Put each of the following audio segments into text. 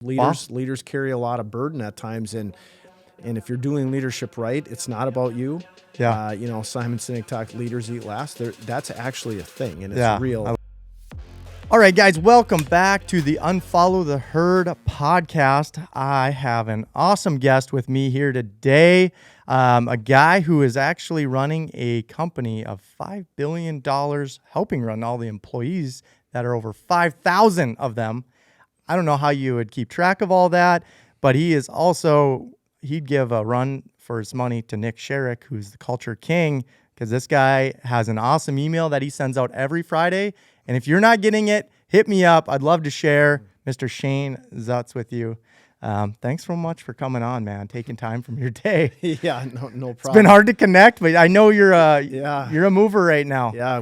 Leaders carry a lot of burden at times, and if you're doing leadership right, it's not about you. Yeah. 𝗨𝗨ihe𝗳selvfølg𝗹𝗹𝗆 talked leaders eat last. That's actually a thing, and it's real. All right, guys, welcome back to the Unfollow the Herd podcast. I have an awesome guest with me here today, a guy who is actually running a company of $5 billion, helping run all the employees that are over 5,000 of them. I don't know how you would keep track of all that, but he is also, he'd give a run for his money to 𝗨𝗨ihe𝗳𝗄𝗹, who's the culture king, because this guy has an awesome email that he sends out every Friday. And if you're not getting it, hit me up. I'd love to share Mr. Shane Zutz with you. Thanks so much for coming on, man, taking time from your day. Yeah, no problem. It's been hard to connect, but I know you're you're a mover right now. Yeah,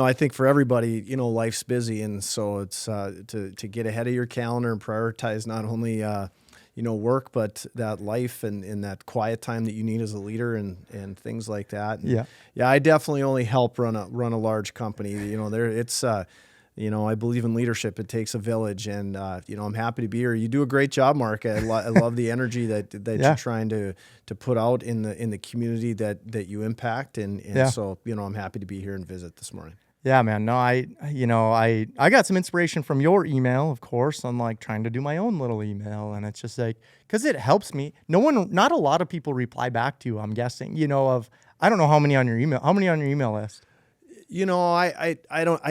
I think for everybody, life's busy, and so it's to get ahead of your calendar and prioritize not only work, but that life and that quiet time that you need as a leader and things like that. And I definitely only help run a large company. I believe in leadership. It takes a village, and I'm happy to be here. You do a great job, Marc. I love the energy that you're trying to put out in the community that you impact, and so I'm happy to be here and visit this morning. Yeah, man. No, I got some inspiration from your email, of course, on like trying to do my own little email, and it's just like, because it helps me. Not a lot of people reply back to you, I'm guessing. I don't know how many on your email. How many on your email list? I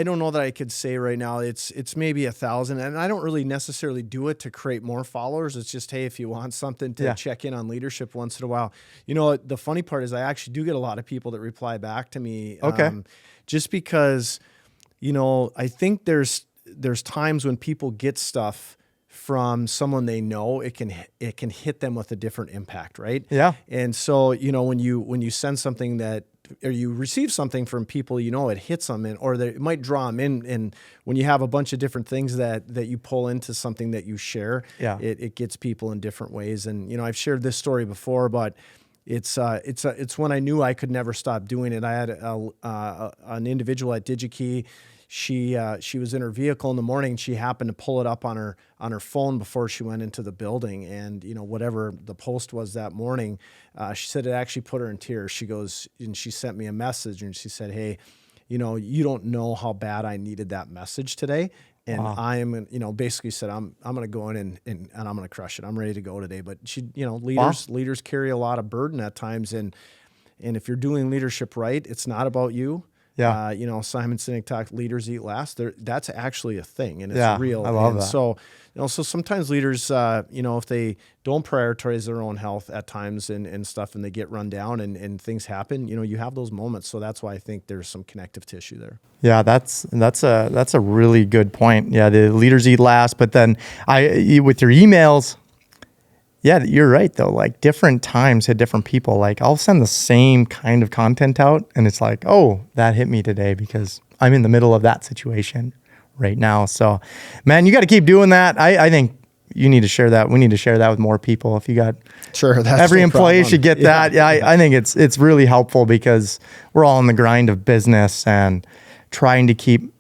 don't know that I could say right now. It's maybe 1,000, and I don't really necessarily do it to create more followers. It's just, hey, if you want something to check in on leadership once in a while. The funny part is I actually do get a lot of people that reply back to me. Okay. Just because, I think there's times when people get stuff from someone they know, it can hit them with a different impact, right? Yeah. And so, when you send something or you receive something from people, it hits them, or it might draw them in. And when you have a bunch of different things that you pull into something that you share, it gets people in different ways. And, I've shared this story before, but it's when I knew I could never stop doing it. I had an individual at 𝗨𝗨ihe𝗳𝗄𝗹. She was in her vehicle in the morning. She happened to pull it up on her phone before she went into the building, and whatever the post was that morning, she said it actually put her in tears. She goes, and she sent me a message, and she said, "Hey, you don't know how bad I needed that message today." And I am, basically said, I'm going to go in and I'm going to crush it. I'm ready to go today. But leaders carry a lot of burden at times. And if you're doing leadership right, it's not about you. Yeah. 𝗨𝗨Sinek Sinek talked leaders eat last. That's actually a thing, and it's real. I love that. So, so sometimes leaders, if they don't prioritize their own health at times and stuff, and they get run down and things happen, you have those moments. So that's why I think there's some connective tissue there. Yeah, that's a really good point. Yeah, the leaders eat last, but then with your emails, yeah, you're right though. Like different times hit different people. Like I'll send the same kind of content out, and it's like, oh, that hit me today because I'm in the middle of that situation right now. So, man, you got to keep doing that. I think you need to share that. We need to share that with more people. If you got every employee should get that. Yeah, I think it's really helpful because we're all in the grind of business and trying to keep,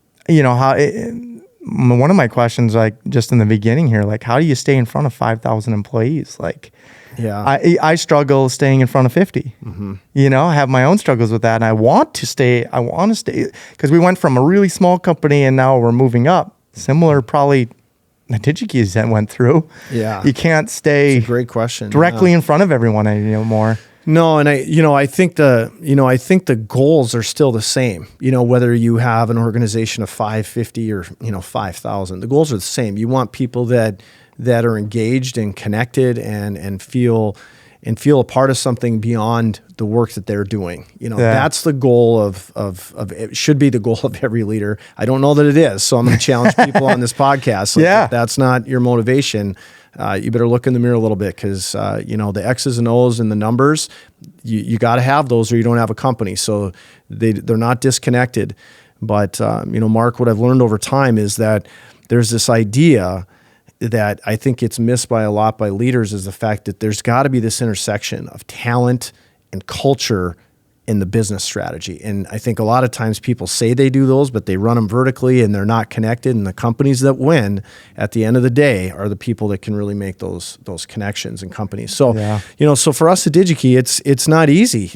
one of my questions, like just in the beginning here, like how do you stay in front of 5,000 employees? Like, I struggle staying in front of 50. Mm-hmm. I have my own struggles with that, and I want to stay because we went from a really small company and now we're moving up. Similar, probably the 𝗨𝗨𝗄𝗆 went through. Yeah, you can't stay. That's a great question. Directly in front of everyone anymore. No, and I think the goals are still the same. Whether you have an organization of 550 or 5,000, the goals are the same. You want people that are engaged and connected and feel a part of something beyond the work that they're doing. That's the goal of it should be the goal of every leader. I don't know that it is, so I'm going to challenge people on this podcast. If that's not your motivation, you better look in the mirror a little bit, because the X's and O's and the numbers, you got to have those or you don't have a company. So they're not disconnected. But Marc, what I've learned over time is that there's this idea that I think it's missed by a lot by leaders, is the fact that there's got to be this intersection of talent and culture in the business strategy. And I think a lot of times people say they do those, but they run them vertically and they're not connected. And the companies that win at the end of the day are the people that can really make those connections in companies. So, so for us at 𝗨𝗨, it's not easy.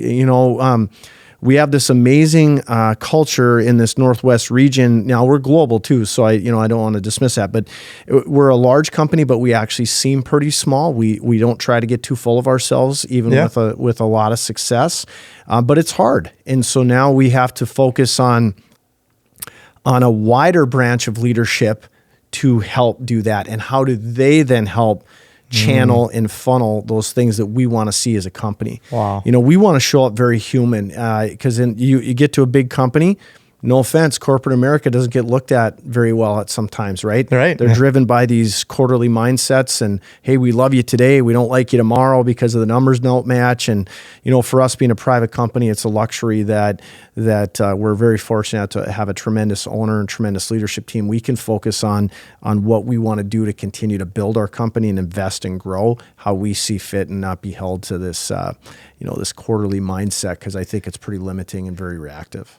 We have this amazing culture in this Northwest region. Now we're global too, so I don't want to dismiss that, but we're a large company, but we actually seem pretty small. We don't try to get too full of ourselves, even with a lot of success, but it's hard. And so now we have to focus on a wider branch of leadership to help do that. And how do they then help channel and funnel those things that we want to see as a company? Wow. We want to show up very human, because you get to a big company, no offense, corporate America doesn't get looked at very well at sometimes, right? Right. They're driven by these quarterly mindsets and, hey, we love you today, we don't like you tomorrow because of the numbers don't match. And, for us being a private company, it's a luxury that we're very fortunate to have a tremendous owner and tremendous leadership team. We can focus on what we want to do to continue to build our company and invest and grow how we see fit, and not be held to this, this quarterly mindset, because I think it's pretty limiting and very reactive.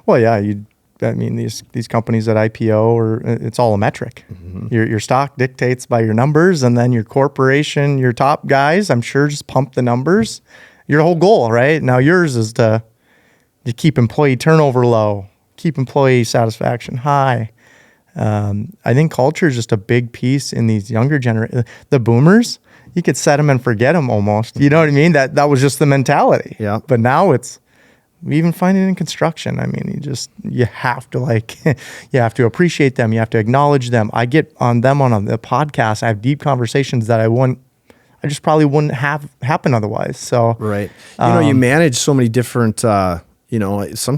Well, yeah, these companies that IPO, it's all a metric. Your stock dictates by your numbers, and then your corporation, your top guys, I'm sure, just pump the numbers. Your whole goal, right? Now yours is to keep employee turnover low, keep employee satisfaction high. I think culture is just a big piece in these younger generations. The boomers, you could set them and forget them almost. You know what I mean? That was just the mentality. Yeah. But now we even find it in construction. I mean, you have to you have to appreciate them. You have to acknowledge them. I get on them on the podcast. I have deep conversations that I just probably wouldn't have happen otherwise. So, right. You manage so many different, some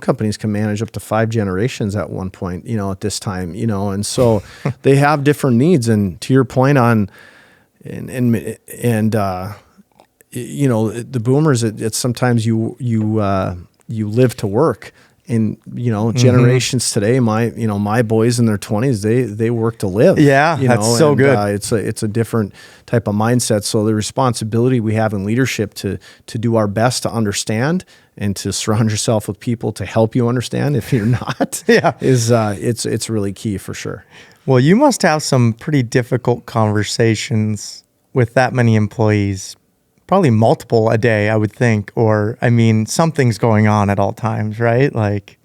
companies can manage up to 5 generations at one point, at this time, and so they have different needs. And to your point on, the boomers, it's sometimes you live to work. And generations today, my boys in their 20s, they work to live. Yeah, that's so good. It's a different type of mindset. So the responsibility we have in leadership to do our best to understand and to surround yourself with people to help you understand if you're not, is it's really key for sure. Well, you must have some pretty difficult conversations with that many employees. Probably multiple a day, I would think, or something's going on at all times, right? Like,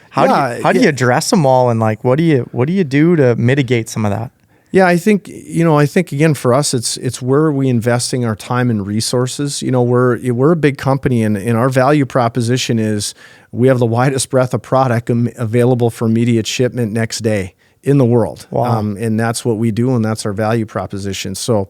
how do you address them all, and what do you do to mitigate some of that? Yeah, I think again for us, it's where are we investing our time and resources. We're a big company, and our value proposition is we have the widest breadth of product available for immediate shipment next day in the world. Wow. And that's what we do, and that's our value proposition. So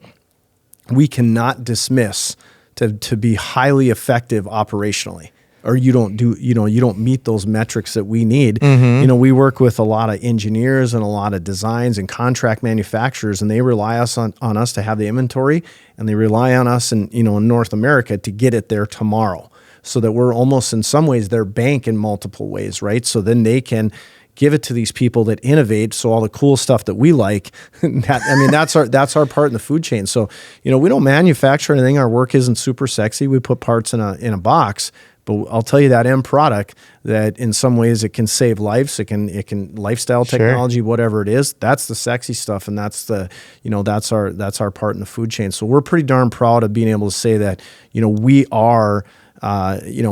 we cannot dismiss to be highly effective operationally, or you don't meet those metrics that we need. We work with a lot of engineers and a lot of designs and contract manufacturers, and they rely on us to have the inventory, and they rely on us in North America to get it there tomorrow, so that we're almost in some ways their bank in multiple ways, right? So then they can give it to these people that innovate. So all the cool stuff that we like, that's our part in the food chain. So, we don't manufacture anything. Our work isn't super sexy. We put parts in a box, but I'll tell you that end product that in some ways it can save lives. It can lifestyle technology, whatever it is. That's the sexy stuff. And that's that's our part in the food chain. So we're pretty darn proud of being able to say that, we are,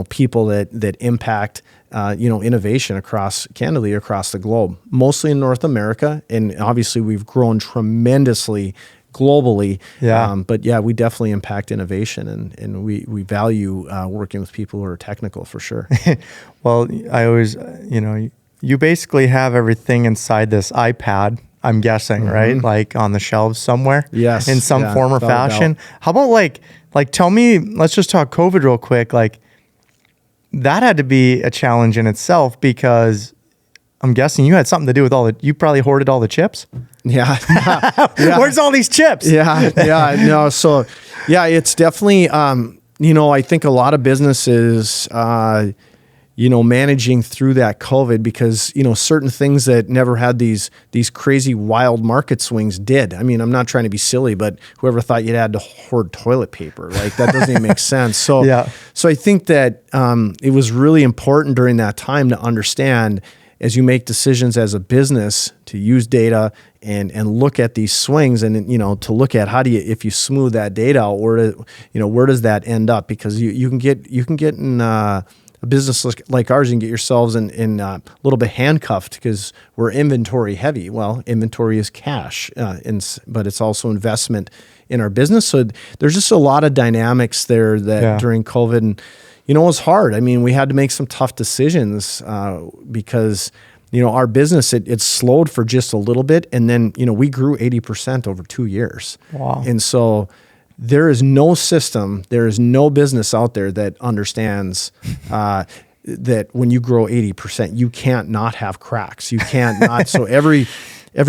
people that impact innovation across the globe, mostly in North America. And obviously we've grown tremendously globally. Yeah. But yeah, we definitely impact innovation, and we value working with people who are technical for sure. Well, I always, you basically have everything inside this iPad, I'm guessing, right? Like on the shelves somewhere. Yes. In some form or fashion. How about tell me, let's just talk COVID real quick. That had to be a challenge in itself, because I'm guessing you had something to do with you probably hoarded all the chips. Yeah. Where's all these chips? No. So yeah, it's definitely, I think a lot of businesses, managing through that COVID, because, certain things that never had these crazy wild market swings did. I mean, I'm not trying to be silly, but whoever thought you'd had to hoard toilet paper, like that doesn't even make sense. So, so I think that it was really important during that time to understand, as you make decisions as a business, to use data and look at these swings, and to look at how do you, if you smooth that data out, where does that end up? Because you can get in a business like ours, you can get yourselves in a little bit handcuffed because we're inventory heavy. Well, inventory is cash, but it's also investment in our business. So there's just a lot of dynamics there that during COVID, and it was hard. I mean, we had to make some tough decisions because our business, it slowed for just a little bit, and then we grew 80% over 2 years. Wow! And so there is no system, there is no business out there that understands that when you grow 80%, you can't not have cracks. You can't not. So every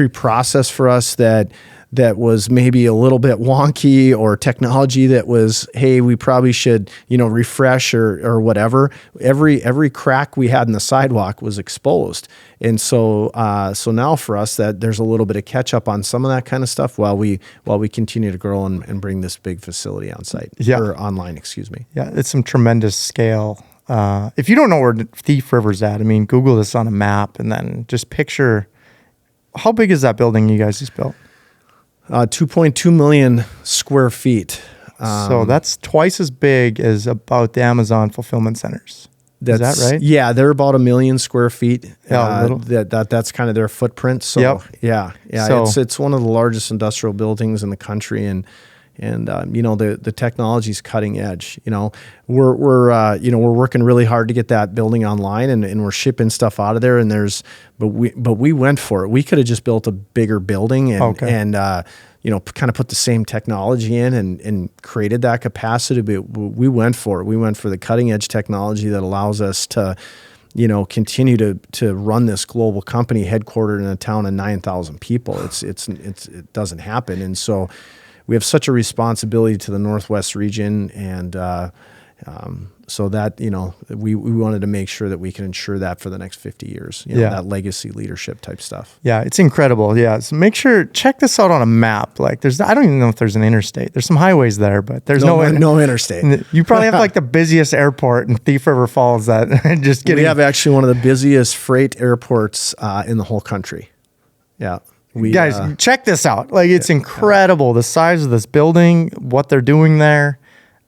process for us that was maybe a little bit wonky, or technology that was, hey, we probably should, refresh or whatever. Every crack we had in the sidewalk was exposed. And so now for us, that there's a little bit of catch up on some of that kind of stuff while we continue to grow and bring this big facility on site or online, excuse me. Yeah, it's some tremendous scale. If you don't know where Thief River's at, I mean, Google this on a map and then just picture, how big is that building you guys just built? 2.2 million square feet. So that's twice as big as about the Amazon fulfillment centers. Is that right? Yeah, they're about 1 million square feet. Yeah, that's kind of their footprint. So yeah. So, it's one of the largest industrial buildings in the country, and the technology's cutting edge. We're working really hard to get that building online, and we're shipping stuff out of there. But we went for it. We could have just built a bigger building and kind of put the same technology in and created that capacity. But we went for it. We went for the cutting edge technology that allows us to, continue to run this global company headquartered in a town of 9,000 people. It doesn't happen, and so we have such a responsibility to the Northwest region, and so that we wanted to make sure that we can ensure that for the next 50 years. That legacy leadership type stuff. Yeah, it's incredible. Yeah, so check this out on a map. Like I don't even know if there's an interstate. There's some highways there, but there's no interstate. You probably have like the busiest airport in Thief River Falls. We have actually one of the busiest freight airports in the whole country. Yeah. Guys, check this out. Like, it's incredible. The size of this building, what they're doing there,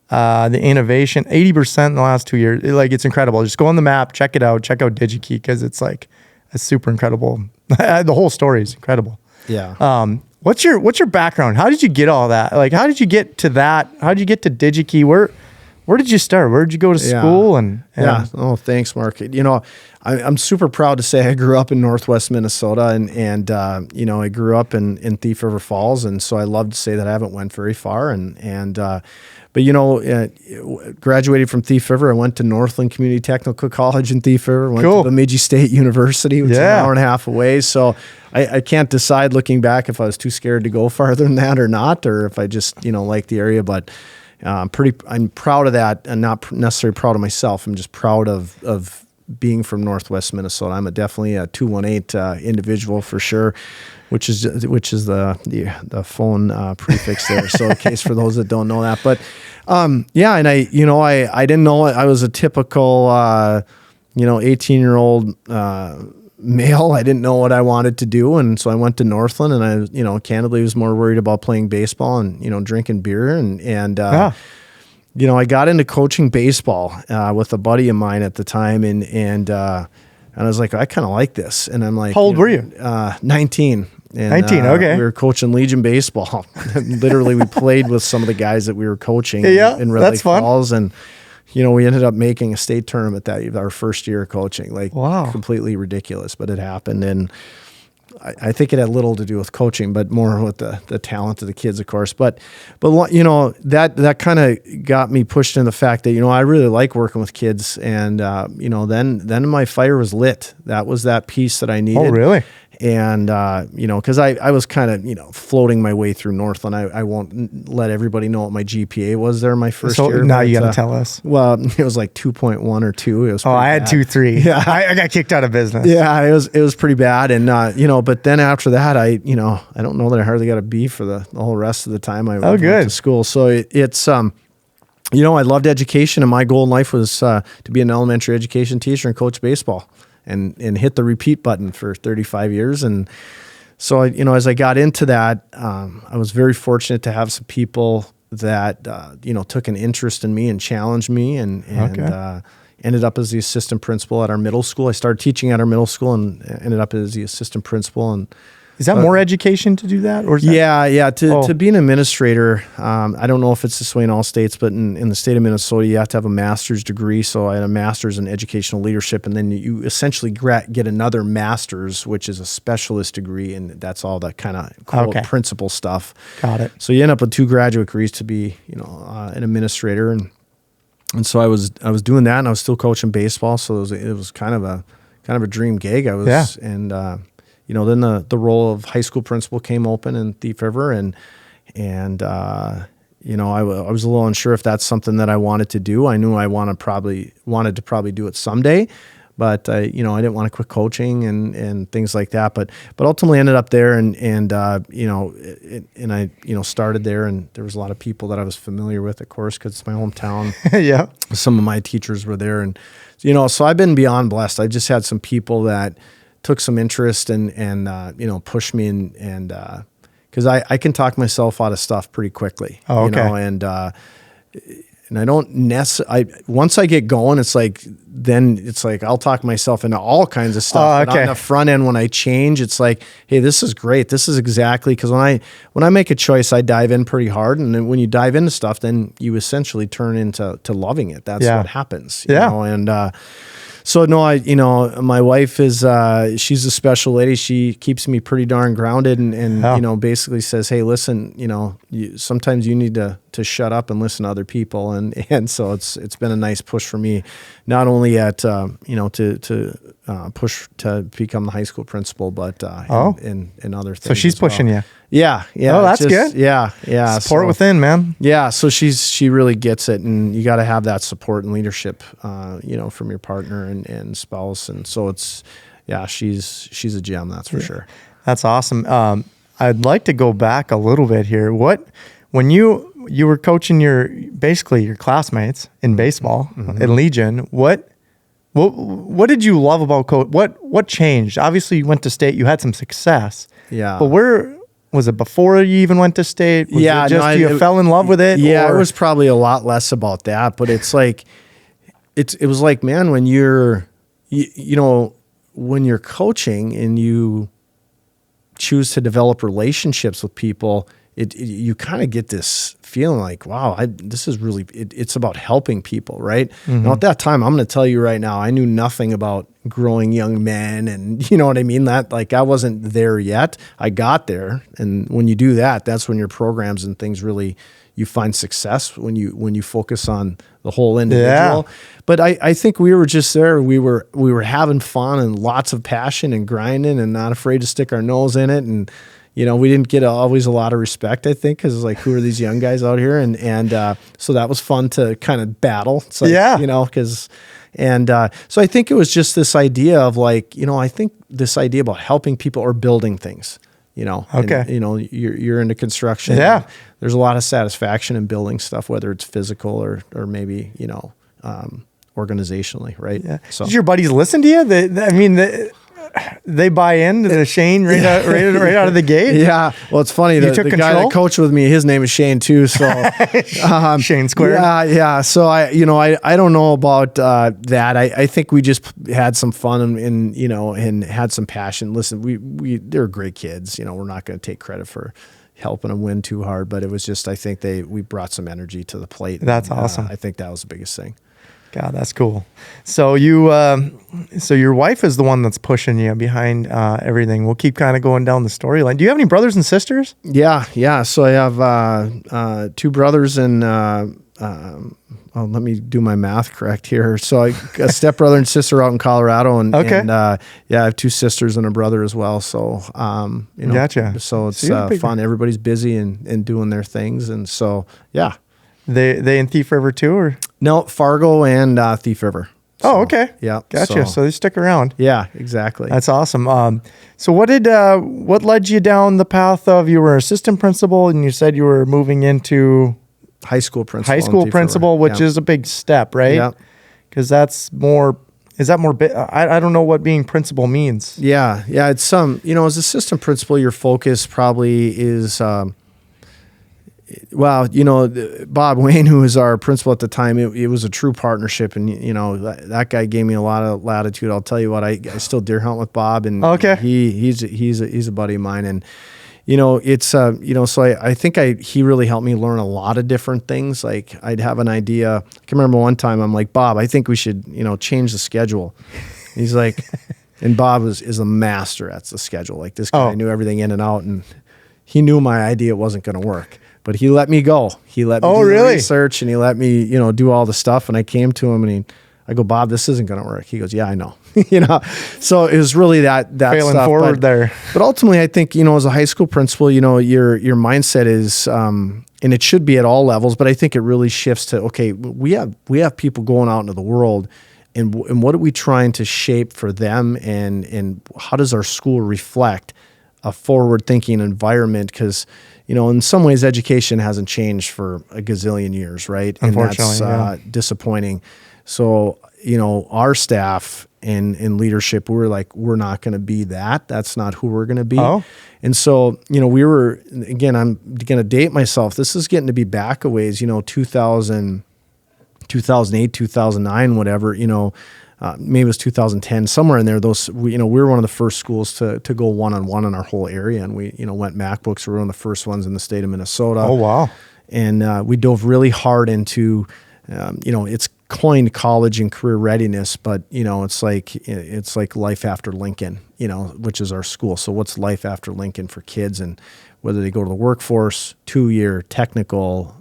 the innovation, 80% in the last 2 years. It's incredible. Just go on the map, check it out. Check out DigiKey, because it's super incredible. The whole story is incredible. Yeah. What's your background? How did you get all that? Like, how did you get to that? How did you get to DigiKey? Where did you start? Where did you go to school? Yeah. Oh, thanks, Mark. I'm super proud to say I grew up in Northwest Minnesota, and I grew up in Thief River Falls, and so I love to say that I haven't went very far, but graduated from Thief River. I went to Northland Community Technical College in Thief River. Went to 𝗨𝗄ǐ State University, which is an hour and a half away. So I can't decide looking back if I was too scared to go farther than that or not, or if I just like the area, but. I'm proud of that, and not necessarily proud of myself. I'm just proud of being from Northwest Minnesota. I'm definitely a 218 individual for sure, which is the phone prefix there. So in case for those that don't know that, but and I didn't know it. I was a typical 18-year-old male. I didn't know what I wanted to do, and so I went to Northland, and I candidly was more worried about playing baseball and drinking beer, and I got into coaching baseball with a buddy of mine at the time, and I was like, I kind of like this, and I'm like, how old were you? 19. And, 19, okay. We were coaching Legion baseball. Literally, we played with some of the guys that we were coaching in Red Lake Falls, and we ended up making a state tournament our first year of coaching. Wow. Completely ridiculous, but it happened. And I think it had little to do with coaching, but more with the talent of the kids, of course. But that kind of got me pushed in the fact that, I really like working with kids. And, then my fire was lit. That was that piece that I needed. Oh, really? you know, because I was kind of, you know, floating my way through Northland. I won't let everybody know what my GPA was there my first year. Now you got to tell us. Well, it was like 2.1 or 2. It was I had bad. 2.3. Yeah. I got kicked out of business. Yeah, it was pretty bad. And, you know, but then after that, I don't know that I hardly got a B for the whole rest of the time I went to school. So it's, you know, I loved education, and my goal in life was to be an elementary education teacher and coach baseball and hit the repeat button for 35 years. And so, you know, as I got into that, I was very fortunate to have some people that, you know, took an interest in me and challenged me and ended up as the assistant principal at our middle school. I started teaching at our middle school and ended up as the assistant principal. And is that more education to do that? Or is to be an administrator, I don't know if it's this way in all states, but in the state of Minnesota, you have to have a master's degree. So I had a master's in educational leadership, and then you essentially get another master's, which is a specialist degree, and that's all the kind of principal stuff. Got it. So you end up with 2 graduate degrees to be, you know, an administrator, and so I was doing that, and I was still coaching baseball. So it was kind of a dream gig. You know, then the role of high school principal came open in Thief River, and you know, I was a little unsure if that's something that I wanted to do. I knew I wanted to probably do it someday, but you know, I didn't want to quit coaching and things like that. But ultimately ended up there, and you know, and I, you know, started there, and there was a lot of people that I was familiar with, of course, because it's my hometown. Yeah, some of my teachers were there, and you know, so I've been beyond blessed. I just had some people that took some interest and you know, pushed me and because I can talk myself out of stuff pretty quickly. Oh, okay. You know, and I don't once I get going, it's like I'll talk myself into all kinds of stuff. But on the front end, when I change, it's like, hey, this is great. This is exactly, because when I make a choice, I dive in pretty hard, and then when you dive into stuff, then you essentially turn into loving it. That's what happens. You know? And so no, you know, my wife is, she's a special lady. She keeps me pretty darn grounded and you know, basically says, hey, listen, you know, sometimes you need to shut up and listen to other people. And so it's been a nice push for me, not only at, you know, to push to become the high school principal, but in other things. So she's pushing you. Yeah. Oh, that's good. Yeah. Support within, man. Yeah. So she really gets it, and you got to have that support and leadership, you know, from your partner and spouse. And so she's a gem. That's for sure. That's awesome. I'd like to go back a little bit here. When you were coaching your classmates in baseball in Legion, what did you love about coach? What changed? Obviously you went to state, you had some success. Yeah. But where was it before you even went to state? Was it just you fell in love with it? Yeah, it was probably a lot less about that, but it's like, it was like, man, when you're, you know, when you're coaching and you choose to develop relationships with people, you kind of get this feeling like, wow, this is really, it's about helping people, right? Now at that time, I'm going to tell you right now, I knew nothing about growing young men, and you know what I mean? That, like, I wasn't there yet. I got there, and when you do that, that's when your programs and things really, you find success when you focus on the whole individual. But I think we were just there. We were having fun and lots of passion and grinding and not afraid to stick our nose in it. And you know, we didn't get always a lot of respect, I think, because it's like, who are these young guys out here? And so that was fun to kind of battle. It's like, you know, because, so I think it was just this idea of like, you know, I think this idea about helping people or building things, you know. Okay. And, you know, you're into construction. Yeah. There's a lot of satisfaction in building stuff, whether it's physical or maybe, you know, organizationally, right? Yeah. So, did your buddies listen to you? They buy in to Shane right out of the gate. Yeah. Well, it's funny. The guy that coached with me, his name is Shane too. So Shane Square. Yeah. So I don't know about that. I think we just had some fun and you know, and had some passion. Listen, they're great kids. You know, we're not going to take credit for helping them win too hard, but it was just, I think we brought some energy to the plate. That's awesome. I think that was the biggest thing. God, that's cool. So so your wife is the one that's pushing you behind everything. We'll keep kind of going down the storyline. Do you have any brothers and sisters? Yeah. So I have 2 brothers and let me do my math correct here. So I got a stepbrother and sister out in Colorado, and, Okay. and I have 2 sisters and a brother as well. So, Gotcha. So it's So you're a big- fun. Everybody's busy and doing their things. And so, yeah. They in Thief River too, or? No, Fargo and Thief River. Oh, okay. Yeah. Gotcha. So they stick around. Yeah, exactly. That's awesome. So what led you down the path of, you were assistant principal and you said you were moving into high school principal. high in school Thief principal, River. which is a big step, right? Yeah. Because that's more, is that more, I don't know what being principal means. Yeah. It's as assistant principal, your focus probably is, Bob Wayne, who was our principal at the time, it was a true partnership, and that guy gave me a lot of latitude. I'll tell you what, I still deer hunt with Bob, and Okay. he's a buddy of mine, and it's so I think he really helped me learn a lot of different things. Like, I'd have an idea. I can remember one time I'm like, Bob, I think we should change the schedule. And he's like, and Bob is a master at the schedule. Like, this guy knew everything in and out, and he knew my idea wasn't going to work. But he let me go. He let me do the research, and he let me, do all the stuff. And I came to him, and I go, Bob, this isn't going to work. He goes, yeah, I know. So it was really that Failing stuff. forward there. But ultimately, I think, as a high school principal, your mindset is, and it should be at all levels, but I think it really shifts to, okay, we have people going out into the world, and what are we trying to shape for them, and how does our school reflect a forward-thinking environment? Because in some ways, education hasn't changed for a gazillion years, right? Unfortunately, and that's disappointing. So, our staff and leadership, we're not going to be that. That's not who we're going to be. Oh. And so, we were, again, I'm going to date myself. This is getting to be back a ways, 2008, 2009, whatever, maybe it was 2010, somewhere in there. We were one of the first schools to go one-on-one in our whole area, and we went MacBooks. We were one of the first ones in the state of Minnesota. Oh, wow. And we dove really hard into, it's coined college and career readiness, but it's like life after Lincoln, which is our school. So what's life after Lincoln for kids, and whether they go to the workforce, 2-year technical,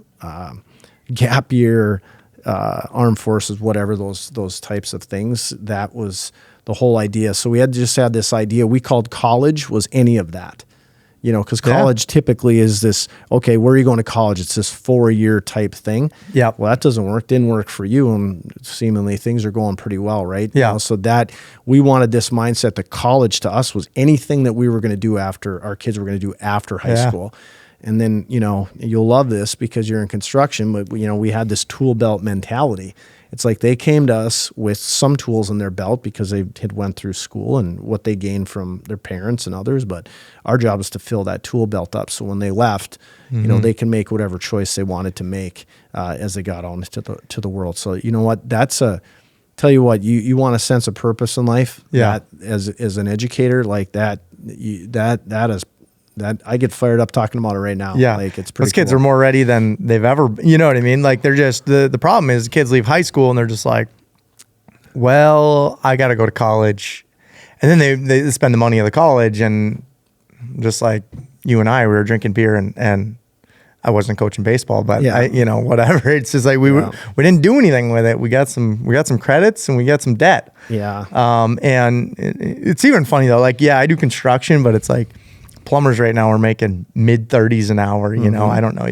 gap year, armed forces, whatever, those types of things. That was the whole idea. So we had this idea we called college was any of that, because college typically is this, okay, where are you going to college? It's this 4-year type thing. Yeah. Well, that doesn't work. Didn't work for you. And seemingly things are going pretty well, right? Yeah. So that we wanted this mindset that college to us was anything that we were going to do after our kids were going to do after high school. And then, you'll love this because you're in construction, but we had this tool belt mentality. It's like they came to us with some tools in their belt because they had went through school and what they gained from their parents and others. But our job is to fill that tool belt up. So when they left, they can make whatever choice they wanted to make as they got on to the world. So you know what? Tell you what, you want a sense of purpose in life. Yeah. That, as an educator, like that is. That I get fired up talking about it right now. Yeah. Like, it's pretty Those kids cool. are more ready than they've ever, you know what I mean? Like, they're just, the problem is kids leave high school and they're just like, well, I got to go to college. And then they spend the money of the college, and just like you and I, we were drinking beer and I wasn't coaching baseball, but whatever. It's just like we didn't do anything with it. We got some credits and we got some debt. Yeah. And it's even funny though. Like, I do construction, but it's like, plumbers right now are making mid-30s an hour. I don't know.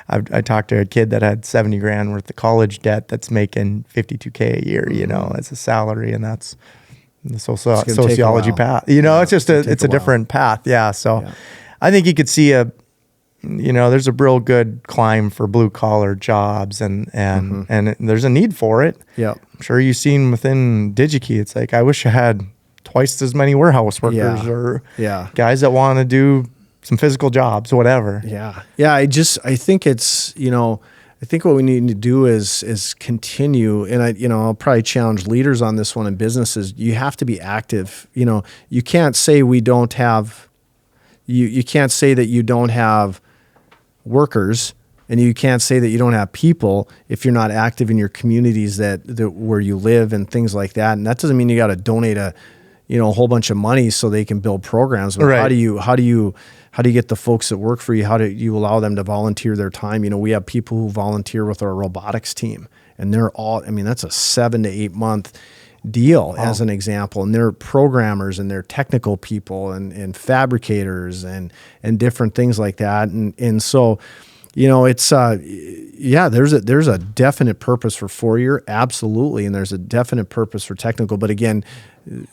I talked to a kid that had $70,000 worth of college debt that's making $52K a year. As a salary, and that's the sociology path. It's just it's a different path. Yeah. So I think you could see there's a real good climb for blue collar jobs, and there's a need for it. Yeah. I'm sure you've seen within DigiKey. It's like, I wish I had twice as many warehouse workers or guys that want to do some physical jobs, whatever. Yeah. Yeah. I think it's, I think what we need to do is continue. And I'll probably challenge leaders on this one in businesses. You have to be active. You can't say we don't have, you can't say that you don't have workers, and you can't say that you don't have people if you're not active in your communities that where you live and things like that. And that doesn't mean you got to donate a whole bunch of money so they can build programs. But how do you get the folks that work for you? How do you allow them to volunteer their time? We have people who volunteer with our robotics team, and they're all, I mean, that's a 7 to 8 month deal as an example. And they're programmers and they're technical people and fabricators and different things like that. And so, you know, it's, there's a definite purpose for 4-year. Absolutely. And there's a definite purpose for technical. But again,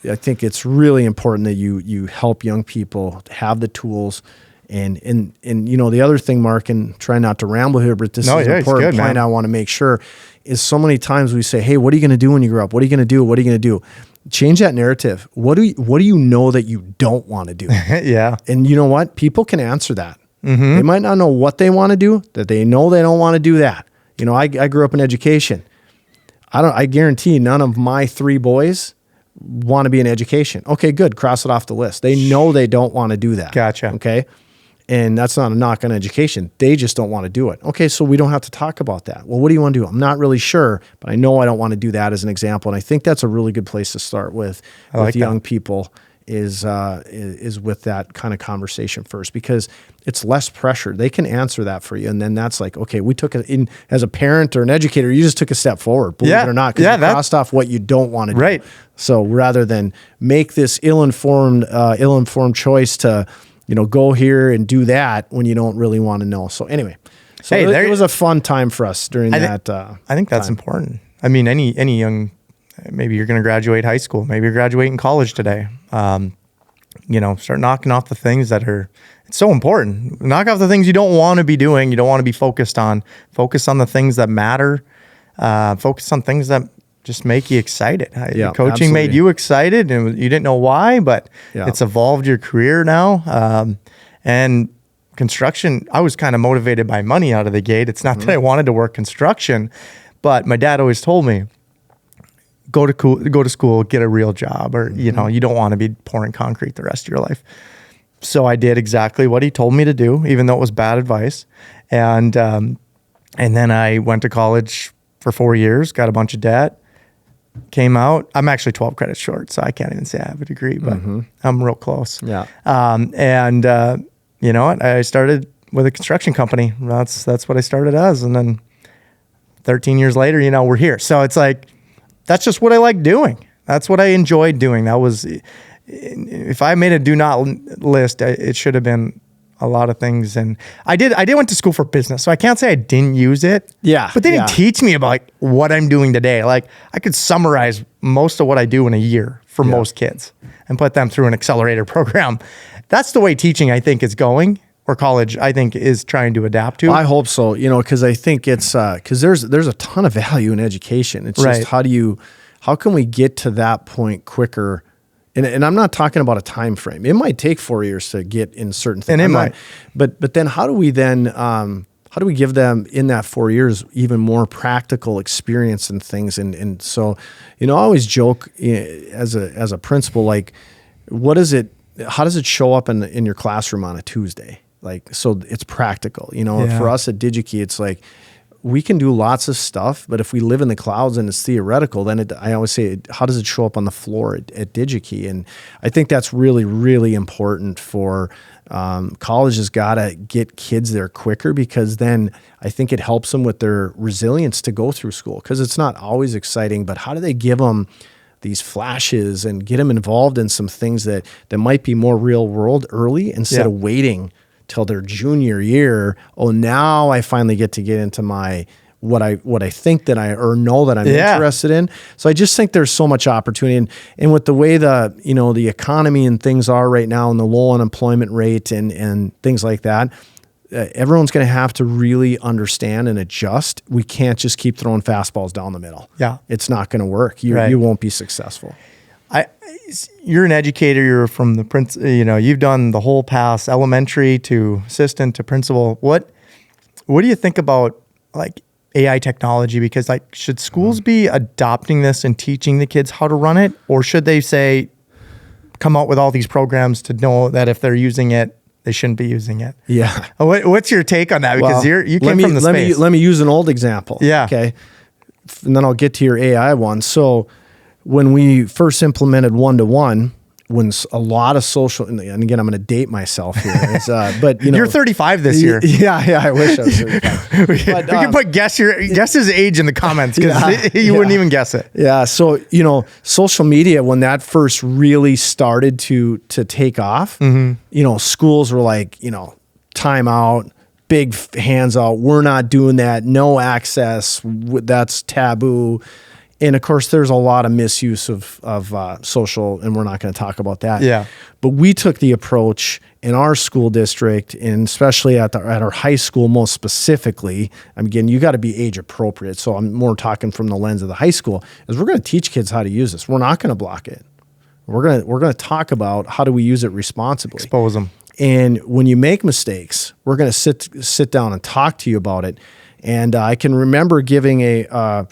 I think it's really important that you help young people have the tools. And you know, the other thing, Mark, and try not to ramble here, but this is an important point I want to make sure, is so many times we say, hey, what are you going to do when you grow up? What are you going to do? What are you going to do? Change that narrative. What do you know that you don't want to do? Yeah. And you know what? People can answer that. Mm-hmm. They might not know what they want to do, that they know they don't want to do that. You know, I grew up in education. I guarantee none of my 3 boys want to be in education. Okay, good. Cross it off the list. They know they don't want to do that. Gotcha. Okay. And that's not a knock on education. They just don't want to do it. Okay, so we don't have to talk about that. Well, what do you want to do? I'm not really sure, but I know I don't want to do that as an example. And I think that's a really good place to start with young people is with that kind of conversation first, because it's less pressure. They can answer that for you. And then that's like, okay, we took as a parent or an educator, you just took a step forward, believe it or not, because you crossed off what you don't want to do. Right. So rather than make this ill-informed choice to, you know, go here and do that when you don't really want to know. So anyway, it was a fun time for us during that. I think that's important. I mean, any young, maybe you're going to graduate high school, maybe you're graduating college today. You know, start knocking off the things that it's so important. Knock off the things you don't want to be doing. You don't want to be focused on. Focus on the things that matter. Focus on things that just make you excited. Coaching absolutely. Made you excited, and you didn't know why, but it's evolved your career now. And construction, I was kind of motivated by money out of the gate. It's not that I wanted to work construction, but my dad always told me, go to school, get a real job, or you know, you don't want to be pouring concrete the rest of your life. So I did exactly what he told me to do, even though it was bad advice. And then I went to college for 4 years, got a bunch of debt. Came out. I'm actually 12 credits short, so I can't even say I have a degree, but I'm real close. Yeah. You know what? I started with a construction company. That's what I started as, and then 13 years later, you know, we're here. So it's like, that's just what I like doing. That's what I enjoyed doing. That was, if I made a do not list, it should have been a lot of things. And I went to school for business, so I can't say I didn't use it. Yeah. But they didn't teach me about like what I'm doing today. Like I could summarize most of what I do in a year for most kids and put them through an accelerator program. That's the way teaching, I think, is going, or college, I think, is trying to adapt to. Well, I hope so, you know, because I think it's, because there's a ton of value in education. It's just how can we get to that point quicker? And I'm not talking about a time frame. It might take 4 years to get in certain things. And it might. But then how do we give them in that 4 years even more practical experience and things? And so, you know, I always joke as a principal, like, how does it show up in your classroom on a Tuesday? Like, so it's practical, you know. For us at DigiKey, it's like, we can do lots of stuff, but if we live in the clouds and it's theoretical, then I always say, how does it show up on the floor at DigiKey? And I think that's really, really important for college. Has got to get kids there quicker, because then I think it helps them with their resilience to go through school, because it's not always exciting, but how do they give them these flashes and get them involved in some things that might be more real world early, instead of waiting till their junior year. Oh, now I finally get into my what I think that or know that I'm interested in. So I just think there's so much opportunity, and with the way the economy and things are right now, and the low unemployment rate and things like that, everyone's going to have to really understand and adjust. We can't just keep throwing fastballs down the middle. Yeah, it's not going to work. You won't be successful. You're an educator. You're from the you know, you've done the whole path, elementary to assistant to principal. What do you think about like AI technology? Because like, should schools be adopting this and teaching the kids how to run it, or should they say come out with all these programs to know that if they're using it, they shouldn't be using it? Yeah. What's your take on that? Because you came from the space. Let me use an old example. Yeah. Okay. And then I'll get to your AI one. So when we first implemented one-to-one, a lot of social, and again, I'm going to date myself here, but you're 35 this year. Yeah, I wish I was 35. we can put guess his age in the comments because you wouldn't even guess it. Yeah. So, social media, when that first really started to take off, schools were like, time out, big hands out. We're not doing that. No access. That's taboo. And of course, there's a lot of misuse of social, and we're not going to talk about that. Yeah. But we took the approach in our school district, and especially at our high school, most specifically. Again, you got to be age appropriate. So I'm more talking from the lens of the high school. Is we're going to teach kids how to use this. We're not going to block it. We're going to talk about how do we use it responsibly. Expose them. And when you make mistakes, we're going to sit down and talk to you about it. And I can remember giving a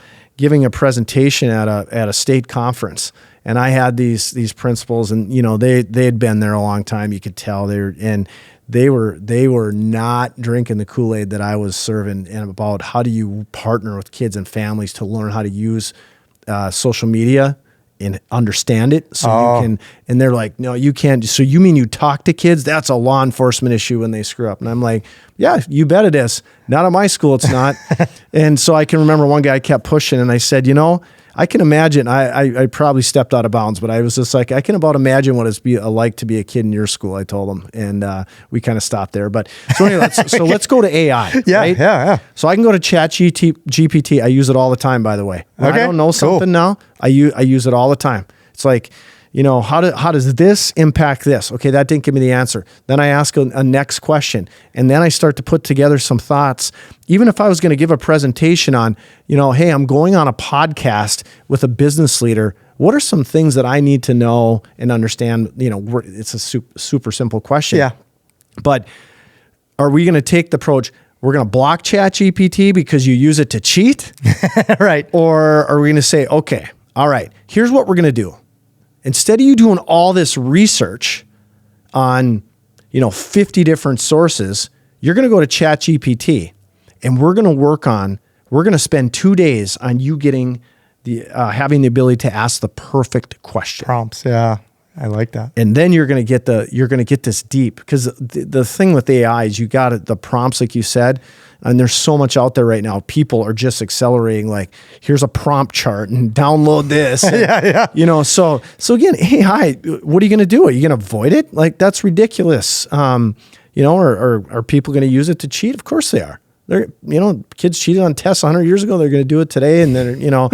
presentation at a state conference, and I had these principals, and they had been there a long time. You could tell they were not drinking the Kool-Aid that I was serving, and about how do you partner with kids and families to learn how to use social media and understand it, so you can. And they're like, no, you can't. So you mean you talk to kids? That's a law enforcement issue when they screw up. And I'm like, yeah, you bet it is. Not at my school, it's not. And so I can remember one guy kept pushing, and I said, I can imagine. I probably stepped out of bounds, but I was just like, I can about imagine what it's like to be a kid in your school. I told him, and we kind of stopped there. But so anyway, let's go to AI. Yeah, right? yeah. So I can go to GPT. I use it all the time, by the way. When I don't know something now, I use it all the time. It's like, how does this impact this? Okay, that didn't give me the answer. Then I ask a next question, and then I start to put together some thoughts. Even if I was going to give a presentation on, hey, I'm going on a podcast with a business leader, what are some things that I need to know and understand? It's a super simple question. Yeah. But are we going to take the approach, we're going to block ChatGPT because you use it to cheat? Right. Or are we going to say, okay, all right, here's what we're going to do. Instead of you doing all this research on, 50 different sources, you're going to go to ChatGPT, and we're going to spend 2 days on you getting having the ability to ask the perfect question. Prompts. Yeah. I like that. And then you're going to get this deep, because the thing with AI is you got the prompts, like you said, and there's so much out there right now. People are just accelerating, like, here's a prompt chart and download this. And, yeah. So again, AI, what are you going to do? Are you going to avoid it? Like, that's ridiculous. Or are people going to use it to cheat? Of course they are. They're, kids cheated on tests 100 years ago. They're going to do it today. And then,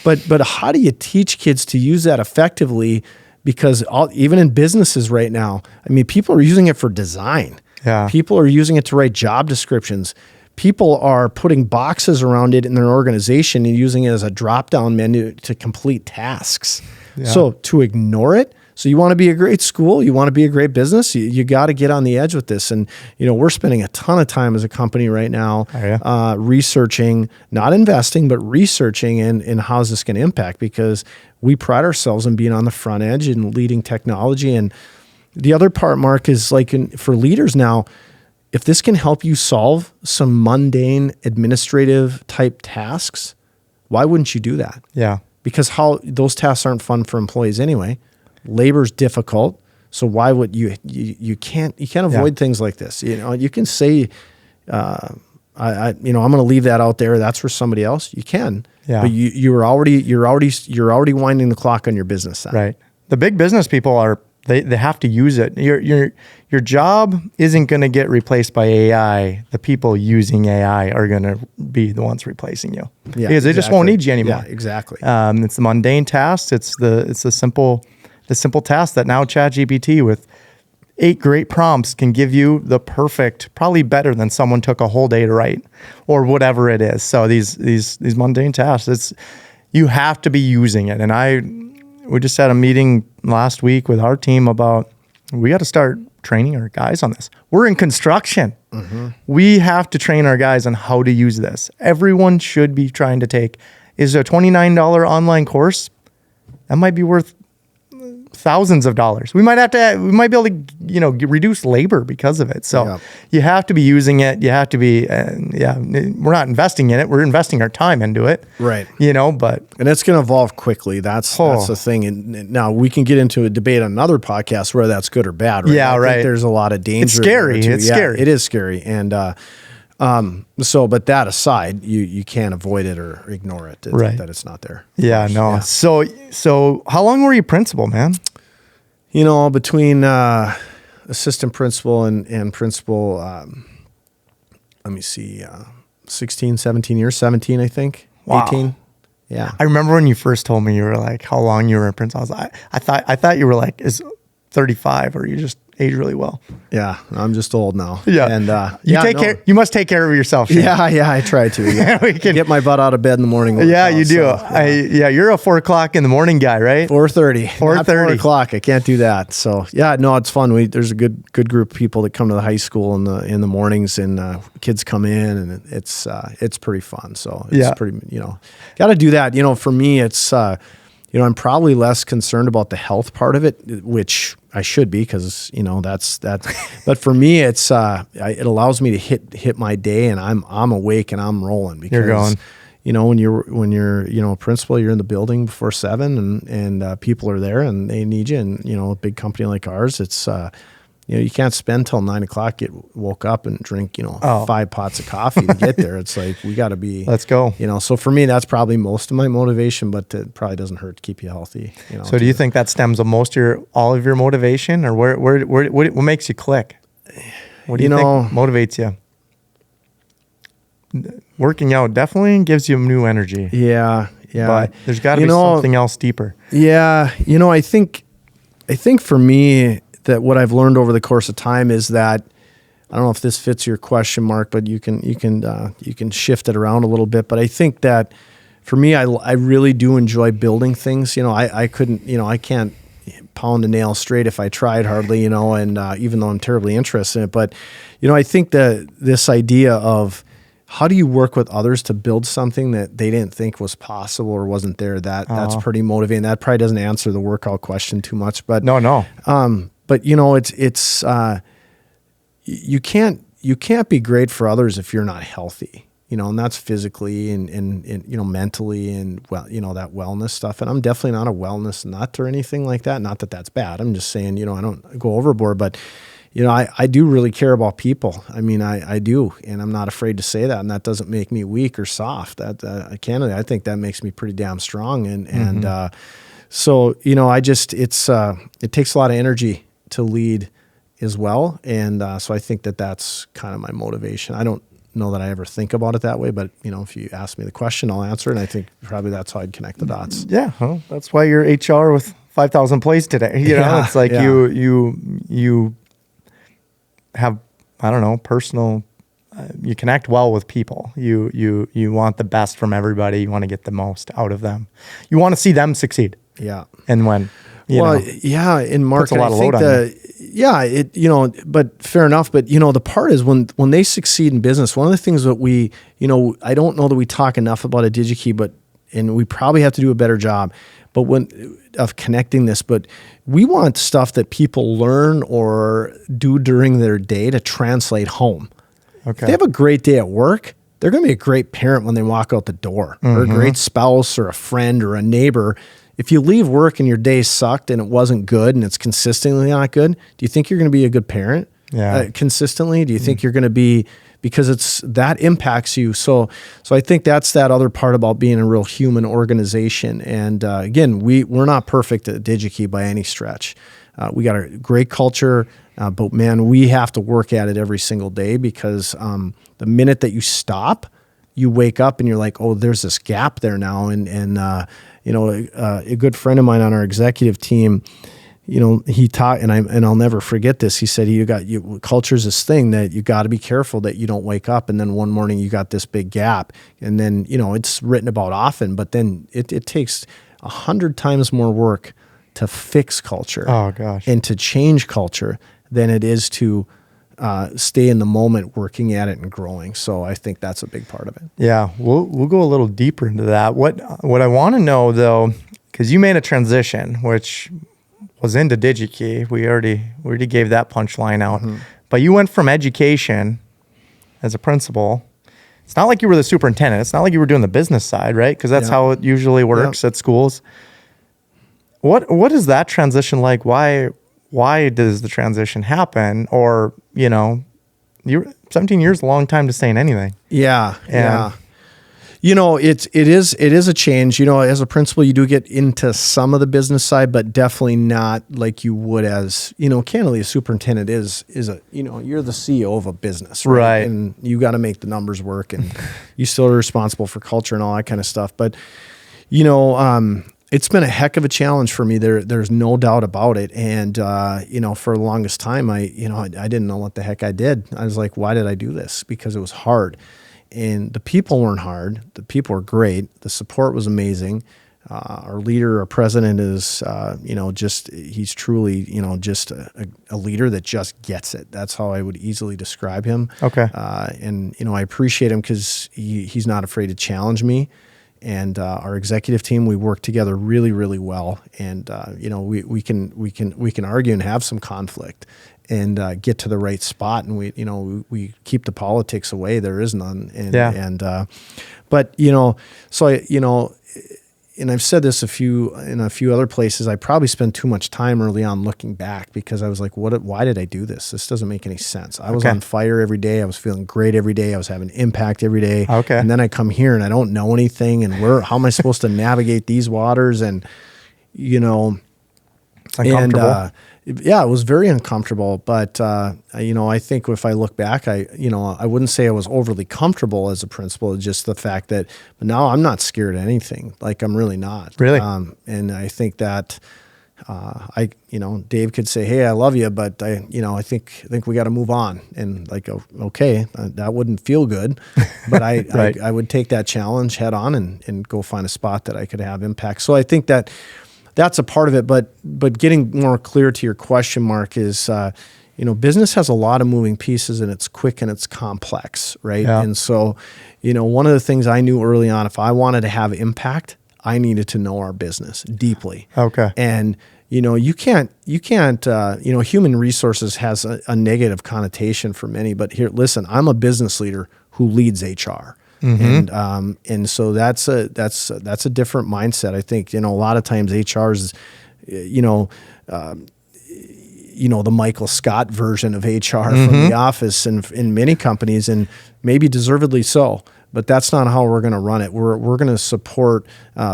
but how do you teach kids to use that effectively? Because even in businesses right now, people are using it for design. Yeah. People are using it to write job descriptions. People are putting boxes around it in their organization and using it as a drop-down menu to complete tasks. Yeah. So to ignore it, so you want to be a great school, you want to be a great business, you got to get on the edge with this. And, we're spending a ton of time as a company right now researching, not investing, but researching in how is this going to impact, because we pride ourselves on being on the front edge and leading technology. And the other part, Mark, is like for leaders now, if this can help you solve some mundane administrative type tasks, why wouldn't you do that? Yeah. Because those tasks aren't fun for employees anyway. Labor's difficult. So why would you can't avoid things like this. You can say, I'm going to leave that out there. That's for somebody else. You can. Yeah. But you're already winding the clock on your business then. Right. The big business people they have to use it. Your job isn't going to get replaced by AI. The people using AI are going to be the ones replacing you. Yeah, because they just won't need you anymore. Yeah, exactly. It's the mundane tasks. It's the simple task that now ChatGPT with 8 great prompts can give you the perfect, probably better than someone took a whole day to write or whatever it is. So these mundane tasks, you have to be using it. And we just had a meeting last week with our team about, we got to start training our guys on this. We're in construction. Mm-hmm. We have to train our guys on how to use this. Everyone should be trying to take, is a $29 online course? That might be worth thousands of dollars. We might be able to, reduce labor because of it. So you have to be using it. You have to be, we're not investing in it. We're investing our time into it. Right. But. And it's going to evolve quickly. That's the thing. And now we can get into a debate on another podcast where that's good or bad. Right? Yeah, I think there's a lot of danger. It's scary. It's scary. It is scary. And, but that aside, you can't avoid it or ignore it. That it's not there. Yeah, no. Yeah. So how long were you principal, man? Between assistant principal and principal, let me see, 16, 17 years, 17, I think. Wow. 18. Yeah. I remember when you first told me you were like, how long you were in principal. I thought you were like, is 35 or you just age really well. Yeah, I'm just old now. Yeah, and care. You must take care of yourself. Shane. Yeah, I try to. Yeah. We can get my butt out of bed in the morning. Yeah, you do. So, you're a 4 o'clock in the morning guy, right? 4:30. 4:30. 4 o'clock. I can't do that. So it's fun. There's a good group of people that come to the high school in the mornings, and kids come in, and it's pretty fun. So it's pretty got to do that. For me, it's I'm probably less concerned about the health part of it, which I should be, because that's that. But for me, it's it allows me to hit my day, and I'm awake and I'm rolling, because you're going. When you're a principal, you're in the building before 7, and people are there and they need you, and a big company like ours, it's you can't spend till 9 o'clock, get woke up and drink 5 pots of coffee to get there. It's like, we got to be, let's go. So for me, that's probably most of my motivation, but it probably doesn't hurt to keep you healthy. So do you think that stems all of your motivation, or what makes you click? What do you think motivates you? Working out definitely gives you new energy. Yeah. But there's got to be something else deeper. Yeah. I think for me, that what I've learned over the course of time is that, I don't know if this fits your question, Mark, but you can shift it around a little bit. But I think that for me, I really do enjoy building things. I can't pound a nail straight if I tried hardly, and even though I'm terribly interested in it. But, I think that this idea of how do you work with others to build something that they didn't think was possible or wasn't there, that's pretty motivating. That probably doesn't answer the workout question too much, but no. But it's you can't be great for others if you're not healthy, and that's physically and mentally, and that wellness stuff. And I'm definitely not a wellness nut or anything like that. Not that that's bad. I'm just saying, I don't go overboard, but I do really care about people. I mean, I do, and I'm not afraid to say that. And that doesn't make me weak or soft. I think that makes me pretty damn strong. And so it takes a lot of energy to lead as well. And so I think that's kind of my motivation. I don't know that I ever think about it that way, but if you ask me the question, I'll answer it. And I think probably that's how I'd connect the dots. Yeah. Well, that's why you're HR with 5,000 plays today. It's like you have, I don't know, personal, you connect well with people. You want the best from everybody. You want to get the most out of them. You want to see them succeed. Yeah. And when, and Marc, puts a lot of load on you. But fair enough. But, the part is when they succeed in business, one of the things that we, I don't know that we talk enough about at DigiKey, and we probably have to do a better job, of connecting this, but we want stuff that people learn or do during their day to translate home. Okay. If they have a great day at work, they're going to be a great parent when they walk out the door, or a great spouse or a friend or a neighbor. If you leave work and your day sucked and it wasn't good and it's consistently not good, do you think you're going to be a good parent? Consistently? Do you think you're going to be, because that impacts you? So I think that's that other part about being a real human organization. And again, we're not perfect at DigiKey by any stretch. We got a great culture, but man, we have to work at it every single day, because the minute that you stop, you wake up and you're like, oh, there's this gap there now. And a good friend of mine on our executive team, he taught, and I'll never forget this. He said, culture's this thing that you got to be careful that you don't wake up and then one morning you got this big gap, and then it's written about often, but then it takes 100 times more work to fix culture. Oh gosh, and to change culture than it is to stay in the moment, working at it and growing. So I think that's a big part of it. Yeah, we'll go a little deeper into that. What I want to know though, because you made a transition, which was into DigiKey. We already gave that punchline out. But you went from education as a principal. It's not like you were the superintendent. It's not like you were doing the business side, right? Because that's how it usually works at schools. What is that transition like? Why does the transition happen? Or, you're 17 years, a long time to say anything. Yeah. It is a change. As a principal, you do get into some of the business side, but definitely not like you would as, candidly, a superintendent is you're the CEO of a business, right? And you got to make the numbers work, and you still are responsible for culture and all that kind of stuff. But, it's been a heck of a challenge for me. There's no doubt about it. And, for the longest time, I didn't know what the heck I did. I was like, why did I do this? Because it was hard. And the people weren't hard. The people were great. The support was amazing. Our leader, our president is, he's truly, just a leader that just gets it. That's how I would easily describe him. Okay. And I appreciate him because he's not afraid to challenge me. And our executive team, we work together really, really well. And we can argue and have some conflict, and get to the right spot. And we keep the politics away. There is none. And I've said this in a few other places. I probably spent too much time early on looking back, because I was like, why did I do this? This doesn't make any sense. I was on fire every day. I was feeling great every day. I was having impact every day. Okay. And then I come here and I don't know anything. And how am I supposed to navigate these waters? And, it's uncomfortable. It was very uncomfortable, but I think if I look back, I wouldn't say I was overly comfortable as a principal. It's just the fact that now I'm not scared of anything. Like, I'm really not. Really? And I think that Dave could say, "Hey, I love you," but I think we got to move on. And like, okay, that wouldn't feel good, but I would take that challenge head on and go find a spot that I could have impact. So I think that's a part of it, but getting more clear to your question, Mark, is, business has a lot of moving pieces, and it's quick and it's complex, right? Yeah. And so, one of the things I knew early on, if I wanted to have impact, I needed to know our business deeply. Okay. And, you can't, human resources has a negative connotation for many, but here, listen, I'm a business leader who leads HR. And so that's a different mindset. I think, a lot of times HR is, the Michael Scott version of HR from the office and in many companies, and maybe deservedly so, but that's not how we're going to run it. We're going to support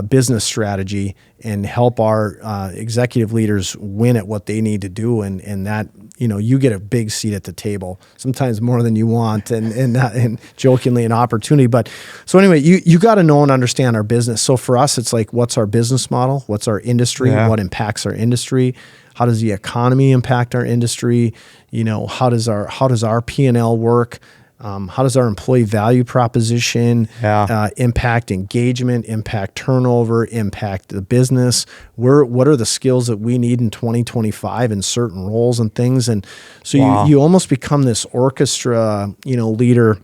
business strategy and help our executive leaders win at what they need to do. And that, you get a big seat at the table, sometimes more than you want, and jokingly an opportunity. But so anyway, you got to know and understand our business. So for us, it's like, what's our business model? What's our industry? Yeah. What impacts our industry? How does the economy impact our industry? How does our P&L work? How does our employee value proposition impact engagement, impact turnover, impact the business? What are the skills that we need in 2025 in certain roles and things? And so you almost become this orchestra, leader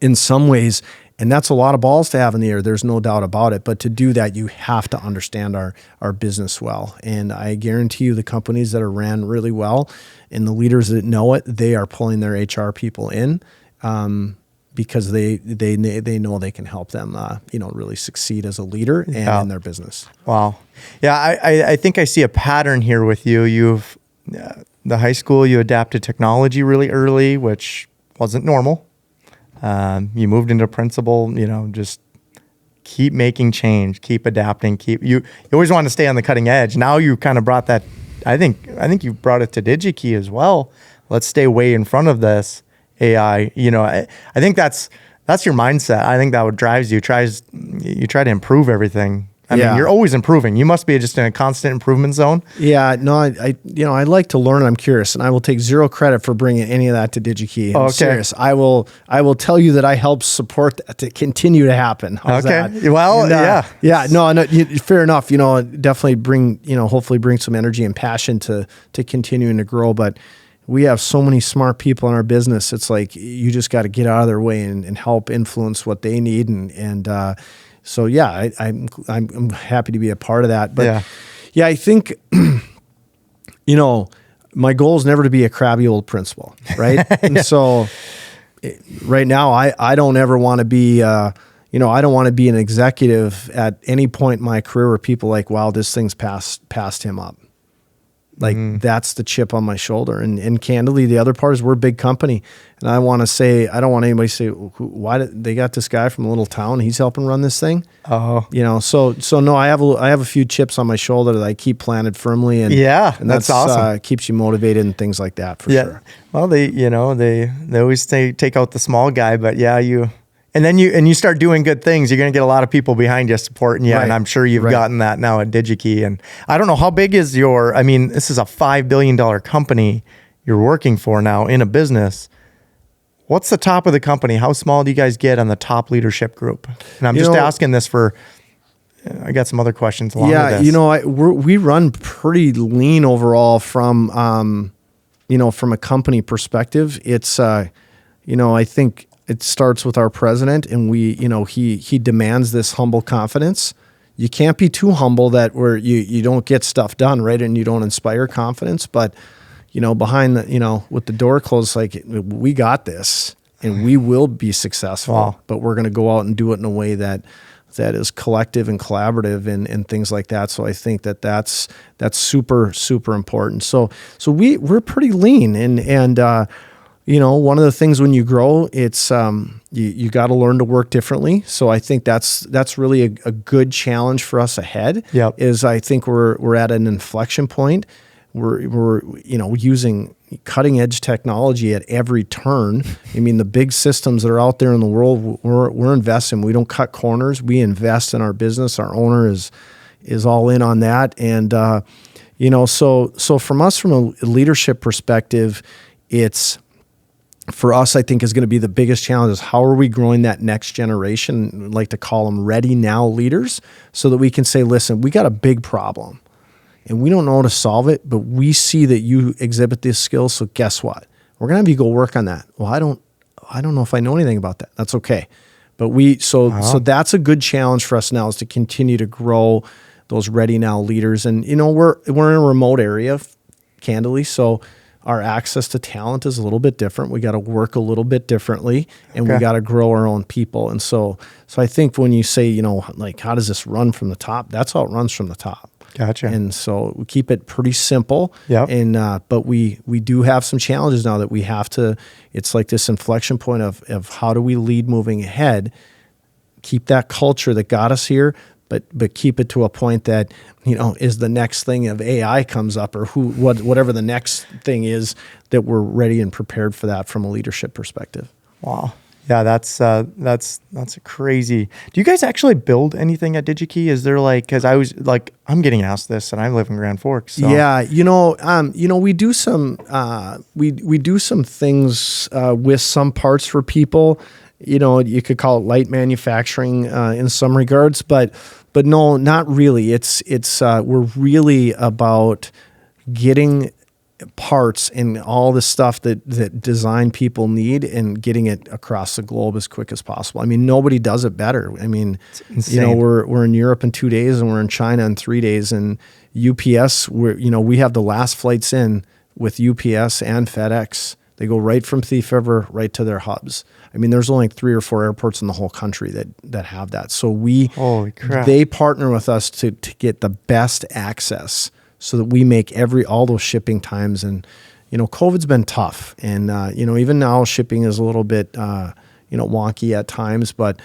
in some ways. And that's a lot of balls to have in the air. There's no doubt about it. But to do that, you have to understand our business well. And I guarantee you, the companies that are ran really well and the leaders that know it, they are pulling their HR people in because they know they can help them, really succeed as a leader and in their business. Wow. Yeah, I think I see a pattern here with you. You've the high school, you adapted technology really early, which wasn't normal. You moved into principal, just keep making change, keep adapting, you always want to stay on the cutting edge. Now you kind of brought that, I think you brought it to DigiKey as well. Let's stay way in front of this AI. I think that's your mindset. I think that what drives you. You try to improve everything. I mean, you're always improving. You must be just in a constant improvement zone. Yeah, no, I like to learn. I'm curious, and I will take zero credit for bringing any of that to DigiKey. I'm serious. I will tell you that I help support that to continue to happen. How's that? Well, No, fair enough. Definitely bring, hopefully bring some energy and passion to continuing to grow. But we have so many smart people in our business. It's like you just got to get out of their way and help influence what they need So I'm happy to be a part of that. But I think you know, my goal is never to be a crabby old principal, right? And so right now, I don't ever want to be, I don't want to be an executive at any point in my career where people are like, wow, this thing's passed him up. Like that's the chip on my shoulder. And candidly, the other part is we're a big company. And I want to say, I don't want anybody to say, why did they got this guy from a little town? He's helping run this thing. Oh, So no, I have a few chips on my shoulder that I keep planted firmly. And that's awesome. Keeps you motivated and things like that for sure. Well, they always say take out the small guy, but and then you start doing good things, you're going to get a lot of people behind you supporting you. Right. And I'm sure you've gotten that now at 𝗨𝗨𝗳𝗍𝗍. And I don't know, how big is this is a $5 billion company you're working for now in a business. What's the top of the company? How small do you guys get on the top leadership group? And I'm just asking this for, I got some other questions along with this. We run pretty lean overall from a company perspective. It's, I think, it starts with our president, and he demands this humble confidence. You can't be too humble that where you don't get stuff done, right? And you don't inspire confidence. But, behind with the door closed, like, we got this and we will be successful. Wow. But we're going to go out and do it in a way that is collective and collaborative and things like that. So I think that's super, super important. So we're pretty lean and one of the things when you grow, it's you got to learn to work differently. So I think that's really a good challenge for us ahead. Yep. Is I think we're at an inflection point. We're using cutting edge technology at every turn. I mean, the big systems that are out there in the world, we're investing. We don't cut corners. We invest in our business. Our owner is all in on that. And so from us, from a leadership perspective, it's, for us, I think is going to be the biggest challenge is how are we growing that next generation, I like to call them ready now leaders, so that we can say, listen, we got a big problem and we don't know how to solve it, but we see that you exhibit these skills. So guess what? We're going to have you go work on that. Well, I don't know if I know anything about that. That's okay. But so that's a good challenge for us now, is to continue to grow those ready now leaders. And, we're in a remote area, candidly. So our access to talent is a little bit different. We got to work a little bit differently, and we got to grow our own people. And so I think when you say, how does this run from the top? That's how it runs from the top. Gotcha. And so we keep it pretty simple. Yep. And but we do have some challenges now that we have to. It's like this inflection point of how do we lead moving ahead, keep that culture that got us here, but keep it to a point that, is the next thing of AI comes up, or whatever the next thing is, that we're ready and prepared for that from a leadership perspective. Wow. Yeah, that's a crazy. Do you guys actually build anything at 𝗨𝗨𝗍𝗍𝗍? Is there because I was I'm getting asked this, and I live in Grand Forks. So. Yeah, we do some we do some things with some parts for people. You could call it light manufacturing in some regards, but no, not really. It's we're really about getting parts and all the stuff that design people need and getting it across the globe as quick as possible. I mean, nobody does it better. I mean, we're in Europe in 2 days, and we're in China in 3 days, and UPS, we have the last flights in with UPS and FedEx. They go right from Thief River right to their hubs. I mean, there's only 3 or 4 airports in the whole country that have that. So holy crap, they partner with us to get the best access, so that we make all those shipping times. And, COVID's been tough. And, even now shipping is a little bit, wonky at times, but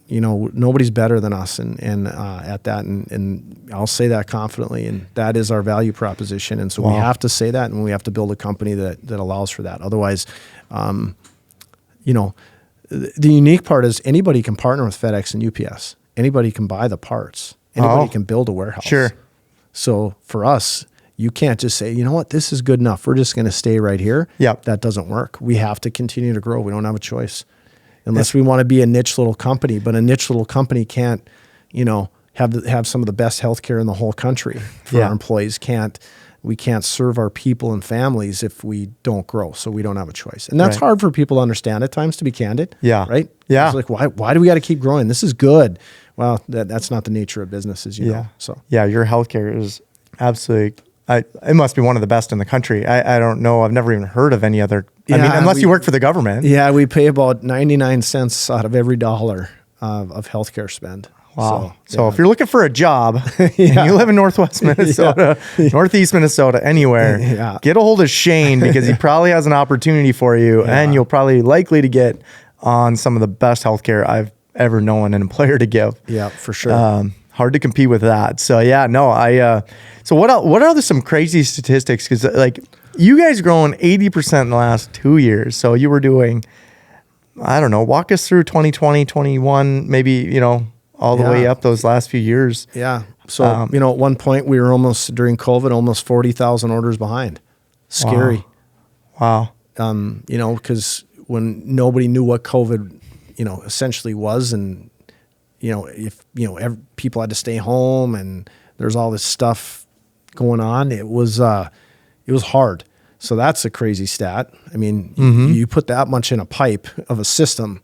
nobody's better than us and at that. And I'll say that confidently. And that is our value proposition. And so we have to say that, and we have to build a company that allows for that. Otherwise, the unique part is anybody can partner with FedEx and UPS. Anybody can buy the parts. Anybody can build a warehouse. Sure. So for us, you can't just say, you know what, this is good enough, we're just going to stay right here. Yep. That doesn't work. We have to continue to grow. We don't have a choice. Unless we want to be a niche little company. But a niche little company can't, have some of the best healthcare in the whole country for our employees. We can't serve our people and families if we don't grow. So we don't have a choice. And that's hard for people to understand at times, to be candid. Yeah. Right? Yeah. It's like, why do we got to keep growing? This is good. Well, that's not the nature of business, as you know. So yeah, your healthcare is absolutely it must be one of the best in the country. I don't know. I've never even heard of any other. I mean, Yeah, unless you work for the government. Yeah, we pay about 99 cents out of every dollar of healthcare spend. Wow. So if you're looking for a job and you live in Northwest Minnesota, Northeast Minnesota, anywhere, get a hold of Shane because he probably has an opportunity for you, and you'll probably likely to get on some of the best healthcare I've ever known an employer to give. Yeah, for sure. Hard to compete with that. So so what are some crazy statistics? Because like you guys growing 80% in the last 2 years. So you were doing, I don't know, walk us through 2020, 21, maybe, all the way up those last few years. Yeah. So, at one point we were during COVID, almost 40,000 orders behind. Scary. Wow. Because when nobody knew what COVID, essentially was, and, if, people had to stay home and there's all this stuff going on, it was hard. So that's a crazy stat. I mean, you put that much in a pipe of a system,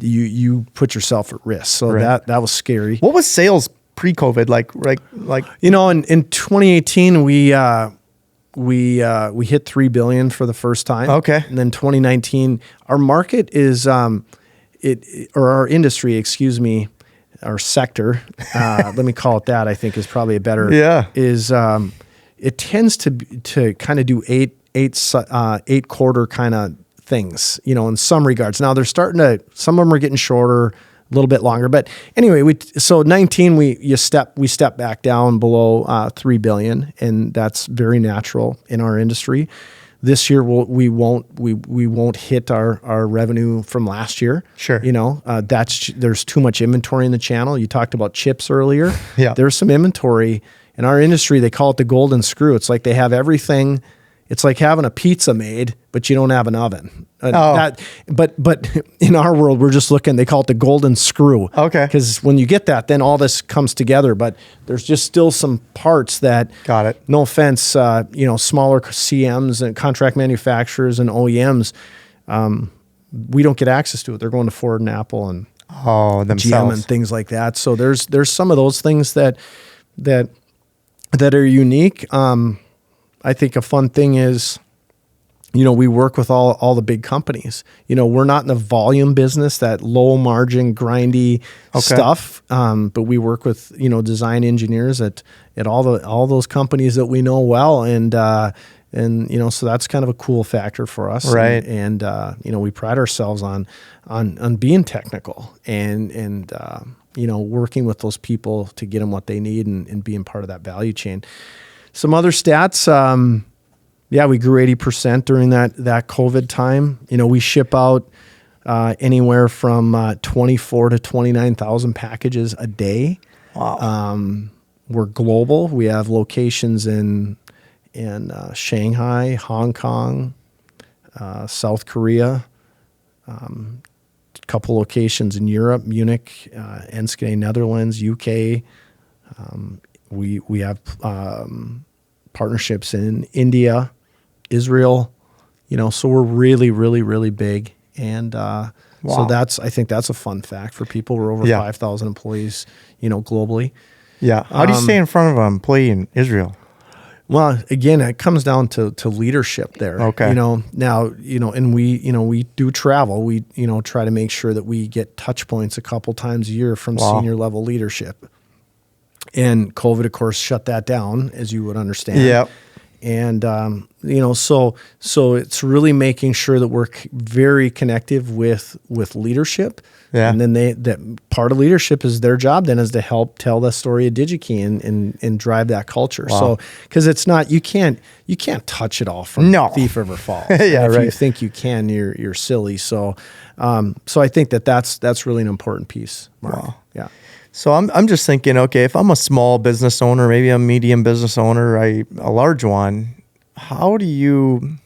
you put yourself at risk. So that was scary. What was sales pre-COVID like? In 2018 we hit 3 billion for the first time. Okay. And then 2019, our market is our industry, our sector, let me call it that, I think is probably a better is it tends to kind of do eight quarter kind of things, in some regards. Now they're some of them are getting shorter, a little bit longer, but anyway, so 19, we step back down below 3 billion, and that's very natural in our industry. This year we won't hit our revenue from last year. Sure. There's too much inventory in the channel. You talked about chips earlier. Yeah. There's some inventory in our industry. They call it the golden screw. It's like they have everything. It's like having a pizza made, but you don't have an oven. But in our world, we're just looking, they call it the golden screw. Okay. Because when you get that, then all this comes together. But there's just still some parts that, got it. No offense, smaller CMs and contract manufacturers and OEMs, we don't get access to it. They're going to Ford and Apple and GM and things like that. So there's some of those things that are unique. I think a fun thing is, we work with all the big companies. We're not in the volume business, that low margin, grindy stuff. But we work with, design engineers at all those companies that we know well. And so that's kind of a cool factor for us. Right. And we pride ourselves on being technical and working with those people to get them what they need and being part of that value chain. Some other stats, we grew 80% during that COVID time. We ship out anywhere from 24 to 29,000 packages a day. Wow. We're global. We have locations in Shanghai, Hong Kong, South Korea, a couple locations in Europe, Munich, Enschede, Netherlands, UK. We have partnerships in India, Israel, so we're really, really, really big. And so I think that's a fun fact for people. We're over 5,000 employees, globally. Yeah. How do you stay in front of an employee in Israel? Well, again, it comes down to leadership there. Okay. Now, and we do travel. We, try to make sure that we get touch points a couple times a year from senior level leadership. And COVID, of course, shut that down, as you would understand. Yeah. And, so it's really making sure that we're very connective with leadership. Yeah. And then that part of leadership is their job then is to help tell the story of DigiKey and drive that culture. Wow. So, cause it's not, you can't touch it all from Thief River Falls. If you think you can, you're silly. So I think that's really an important piece, Marc. Wow. Yeah. So I'm just thinking, okay, if I'm a small business owner, maybe a medium business owner, a large one, how do you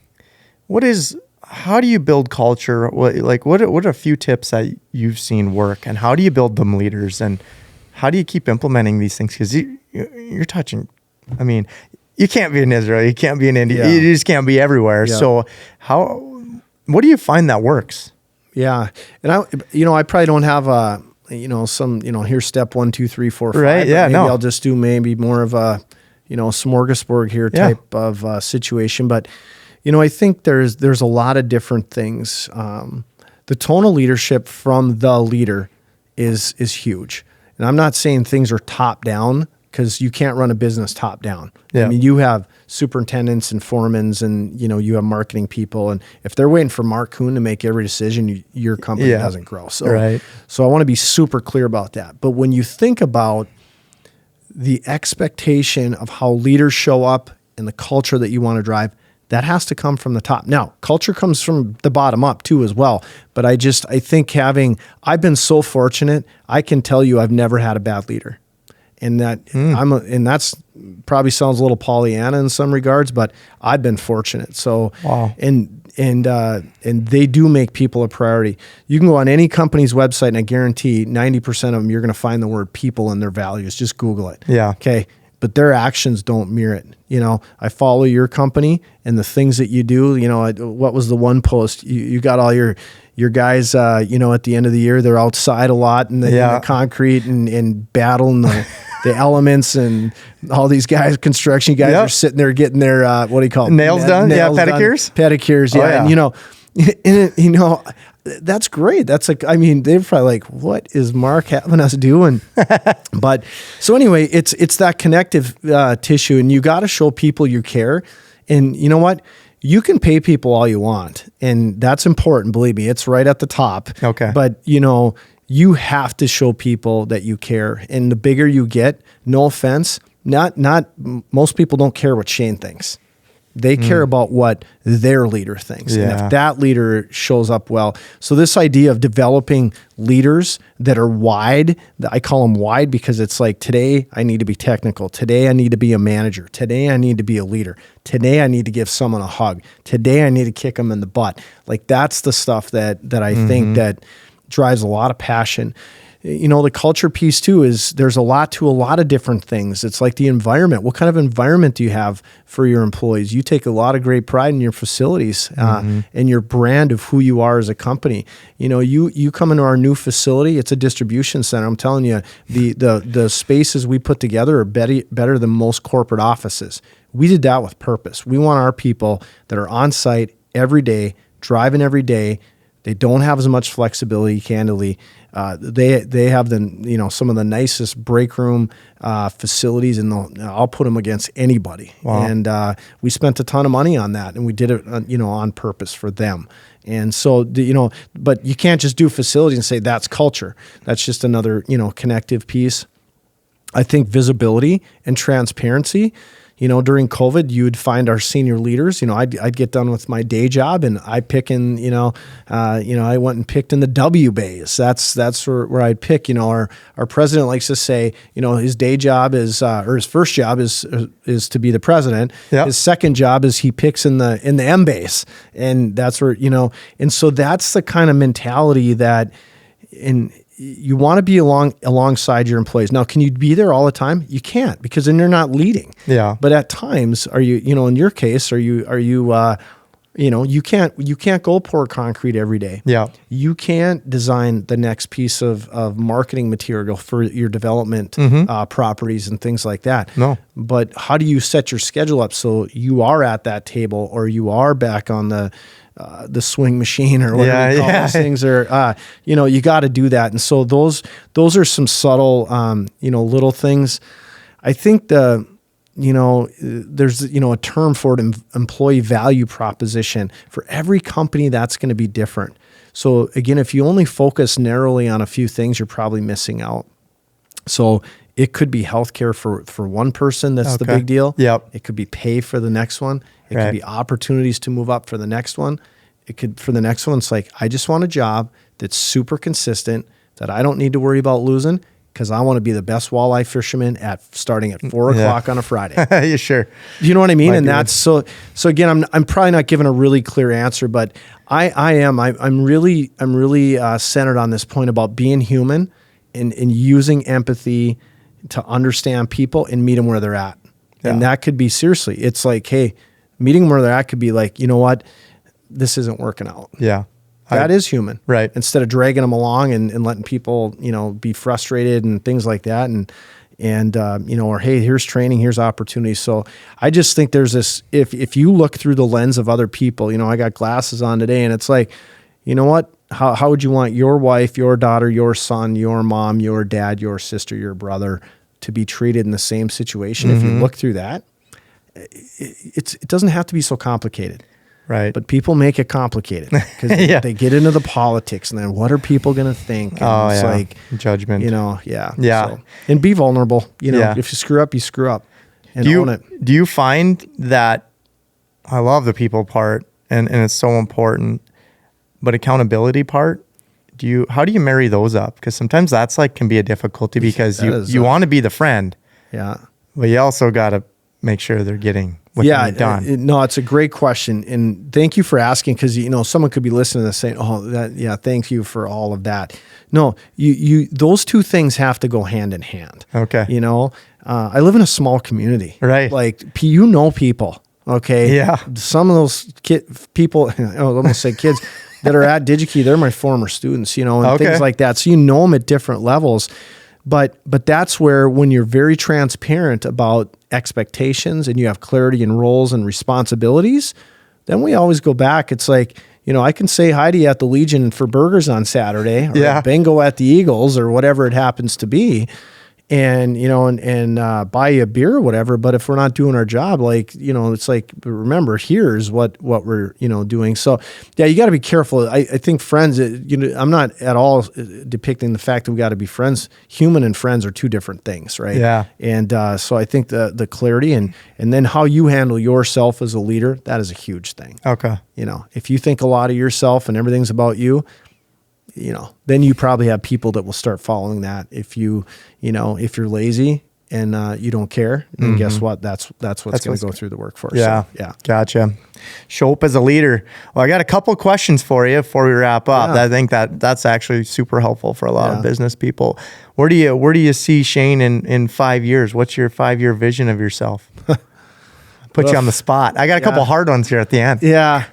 build culture? What are a few tips that you've seen work, and how do you build them leaders, and how do you keep implementing these things? Because you're touching, I mean, you can't be in Israel, you can't be in India, you just can't be everywhere. Yeah. So what do you find that works? Yeah, and I probably don't have here's step 1, 2, 3, 4, 5. Right. Yeah. Maybe I'll just do maybe more of a, smorgasbord here type of situation. But, I think there's a lot of different things. The tone of leadership from the leader is huge. And I'm not saying things are top down, because you can't run a business top down. Yeah. I mean, you have superintendents and foremans, and you have marketing people, and if they're waiting for Marc Kuhn to make every decision, your company doesn't grow. So, so I want to be super clear about that. But when you think about the expectation of how leaders show up and the culture that you want to drive, that has to come from the top. Now, culture comes from the bottom up too as well. But I think I've been so fortunate. I can tell you, I've never had a bad leader. And and that's probably sounds a little Pollyanna in some regards, but I've been fortunate. So, and they do make people a priority. You can go on any company's website, and I guarantee 90% of them, you're going to find the word people in their values. Just Google it. Yeah. Okay. But their actions don't mirror it. I follow your company and the things that you do. What was the one post? You got all your guys, at the end of the year, they're outside a lot in the concrete and battling the elements, and all these guys, construction guys, are sitting there getting their, what do you call it? Nails done? Pedicures? Pedicures, yeah. And, that's great. That's they're probably like, what is Marc having us doing? But so anyway, it's that connective tissue, and you got to show people you care. And you know what? You can pay people all you want, and that's important. Believe me, it's right at the top. Okay. But you have to show people that you care. And the bigger you get, no offense, not most people don't care what Shane thinks. They care about what their leader thinks. Yeah. And if that leader shows up well. So this idea of developing leaders that are wide, I call them wide because it's like, today I need to be technical. Today I need to be a manager. Today I need to be a leader. Today I need to give someone a hug. Today I need to kick them in the butt. Like, that's the stuff that I think that drives a lot of passion. The culture piece too is there's a lot of different things. It's like the environment. What kind of environment do you have for your employees? You take a lot of great pride in your facilities and your brand of who you are as a company. You come into our new facility, it's a distribution center. I'm telling you, the spaces we put together are better than most corporate offices. We did that with purpose. We want our people that are on site every day, driving every day. They don't have as much flexibility, candidly. They have some of the nicest break room facilities, and I'll put them against anybody. Wow. And we spent a ton of money on that, and we did it on purpose for them. And so but you can't just do facilities and say that's culture. That's just another connective piece. I think visibility and transparency. During COVID, you'd find our senior leaders. I'd get done with my day job, and I pick in. I went and picked in the W bays. That's where I'd pick. Our president likes to say, his day job is, or his first job is to be the president. Yep. His second job is he picks in the M base, and that's where And so that's the kind of mentality that you want to be alongside your employees. Now, can you be there all the time? You can't, because then you're not leading. Yeah. But at times, are you, in your case, you can't go pour concrete every day. Yeah. You can't design the next piece of marketing material for your development properties and things like that. No. But how do you set your schedule up so you are at that table, or you are back on the swing machine, or whatever you call those things, or you got to do that. And so those are some subtle little things. I think there's a term for it, employee value proposition. For every company, that's going to be different. So again, if you only focus narrowly on a few things, you're probably missing out. So it could be healthcare for one person. That's the big deal. Yep. It could be pay for the next one. It could be opportunities to move up for the next one. For the next one, it's like, I just want a job that's super consistent, that I don't need to worry about losing, because I want to be the best walleye fisherman starting at 4 o'clock on a Friday. Yeah, sure. You know what I mean? And that's so again, I'm probably not giving a really clear answer, but I'm really centered on this point about being human and using empathy to understand people and meet them where they're at. Yeah. And that could be, seriously, it's like, hey, meeting them where they're at could be like, you know what, this isn't working out. Yeah. That is human. Right. Instead of dragging them along and letting people, be frustrated and things like that. And and or hey, here's training, here's opportunity. So I just think there's this, if you look through the lens of other people, I got glasses on today, and it's like, you know what, how would you want your wife, your daughter, your son, your mom, your dad, your sister, your brother to be treated in the same situation? If you look through that, it doesn't have to be so complicated. Right. But people make it complicated because they get into the politics, and then what are people going to think? And it's like judgment, Yeah. So, and be vulnerable. If you screw up, you screw up, and own it. Do you find that, I love the people part and it's so important, but accountability part, how do you marry those up? Because sometimes that's can be a difficulty because you want to be the friend. Yeah. But you also got to make sure they're getting what they need done. No, it's a great question. And thank you for asking, because, someone could be listening to this saying, thank you for all of that. No, those two things have to go hand in hand. Okay. I live in a small community. Right. People. Okay. Yeah. Some of those people, I almost say kids that are at ΔİGIKey, they're my former students, and things like that. So them at different levels. But that's where, when you're very transparent about expectations and you have clarity in roles and responsibilities, then we always go back. It's like, I can say hi to you at the Legion for burgers on Saturday, or bingo at the Eagles, or whatever it happens to be, and buy you a beer or whatever. But if we're not doing our job, it's like, remember, here's what we're doing. So you got to be careful. I think friends, I'm not at all depicting the fact that we got to be friends. Human and friends are two different things, right? Yeah. And so I think the clarity and then how you handle yourself as a leader, that is a huge thing. Okay. If you think a lot of yourself and everything's about you, then you probably have people that will start following that. If you're lazy and you don't care, then guess what? That's what's going to go through the workforce. Yeah. So, yeah. Gotcha. Show up as a leader. Well, I got a couple questions for you before we wrap up. Yeah. I think that's actually super helpful for a lot of business people. Where do you see Shane in 5 years? What's your 5-year vision of yourself? Put you on the spot. I got a couple hard ones here at the end. Yeah.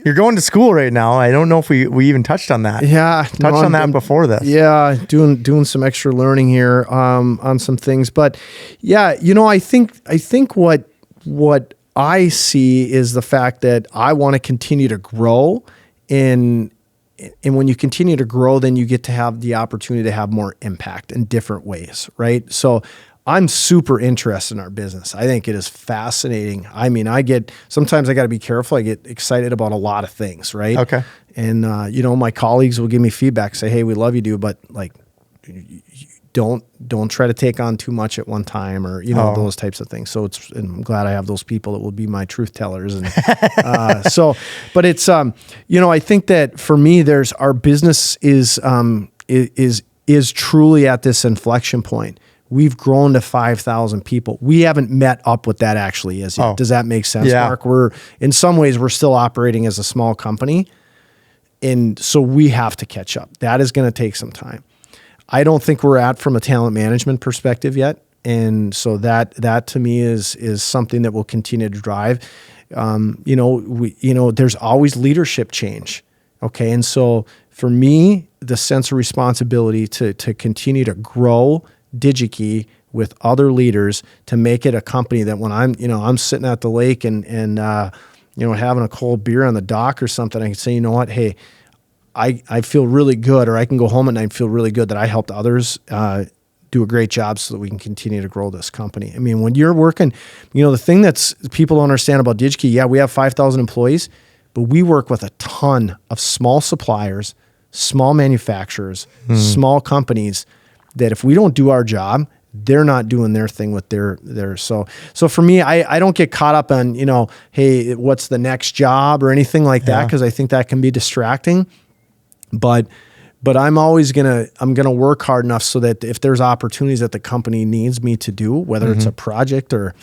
You're going to school right now. I don't know if we even touched on that. Yeah. Touched on that before this. Yeah. Doing some extra learning here on some things. But yeah, I think what I see is the fact that I want to continue to grow. And when you continue to grow, then you get to have the opportunity to have more impact in different ways, right? So I'm super interested in our business. I think it is fascinating. I mean, sometimes I got to be careful. I get excited about a lot of things, right? Okay. And, my colleagues will give me feedback, say, hey, we love you, dude, but don't try to take on too much at one time, or, those types of things. So and I'm glad I have those people that will be my truth tellers. And, but it's, I think that for me, our business is truly at this inflection point. We've grown to 5,000 people. We haven't met up with that actually as yet. Oh. Does that make sense, Mark? In some ways, we're still operating as a small company. And so we have to catch up. That is going to take some time. I don't think we're at from a talent management perspective yet. And so that to me is something that will continue to drive. There's always leadership change. Okay. And so for me, the sense of responsibility to continue to grow ΔİGIKey with other leaders to make it a company that when I'm sitting at the lake and having a cold beer on the dock or something, I can say, you know what, hey, I feel really good, or I can go home at night and feel really good that I helped others do a great job so that we can continue to grow this company. I mean, when you're working, the thing that's people don't understand about ΔİGIKey, we have 5,000 employees, but we work with a ton of small suppliers, small manufacturers, small companies that if we don't do our job, they're not doing their thing with their. So for me, I don't get caught up on, hey, what's the next job or anything like that, because I think that can be distracting. But I'm always I'm gonna work hard enough so that if there's opportunities that the company needs me to do, whether it's a project or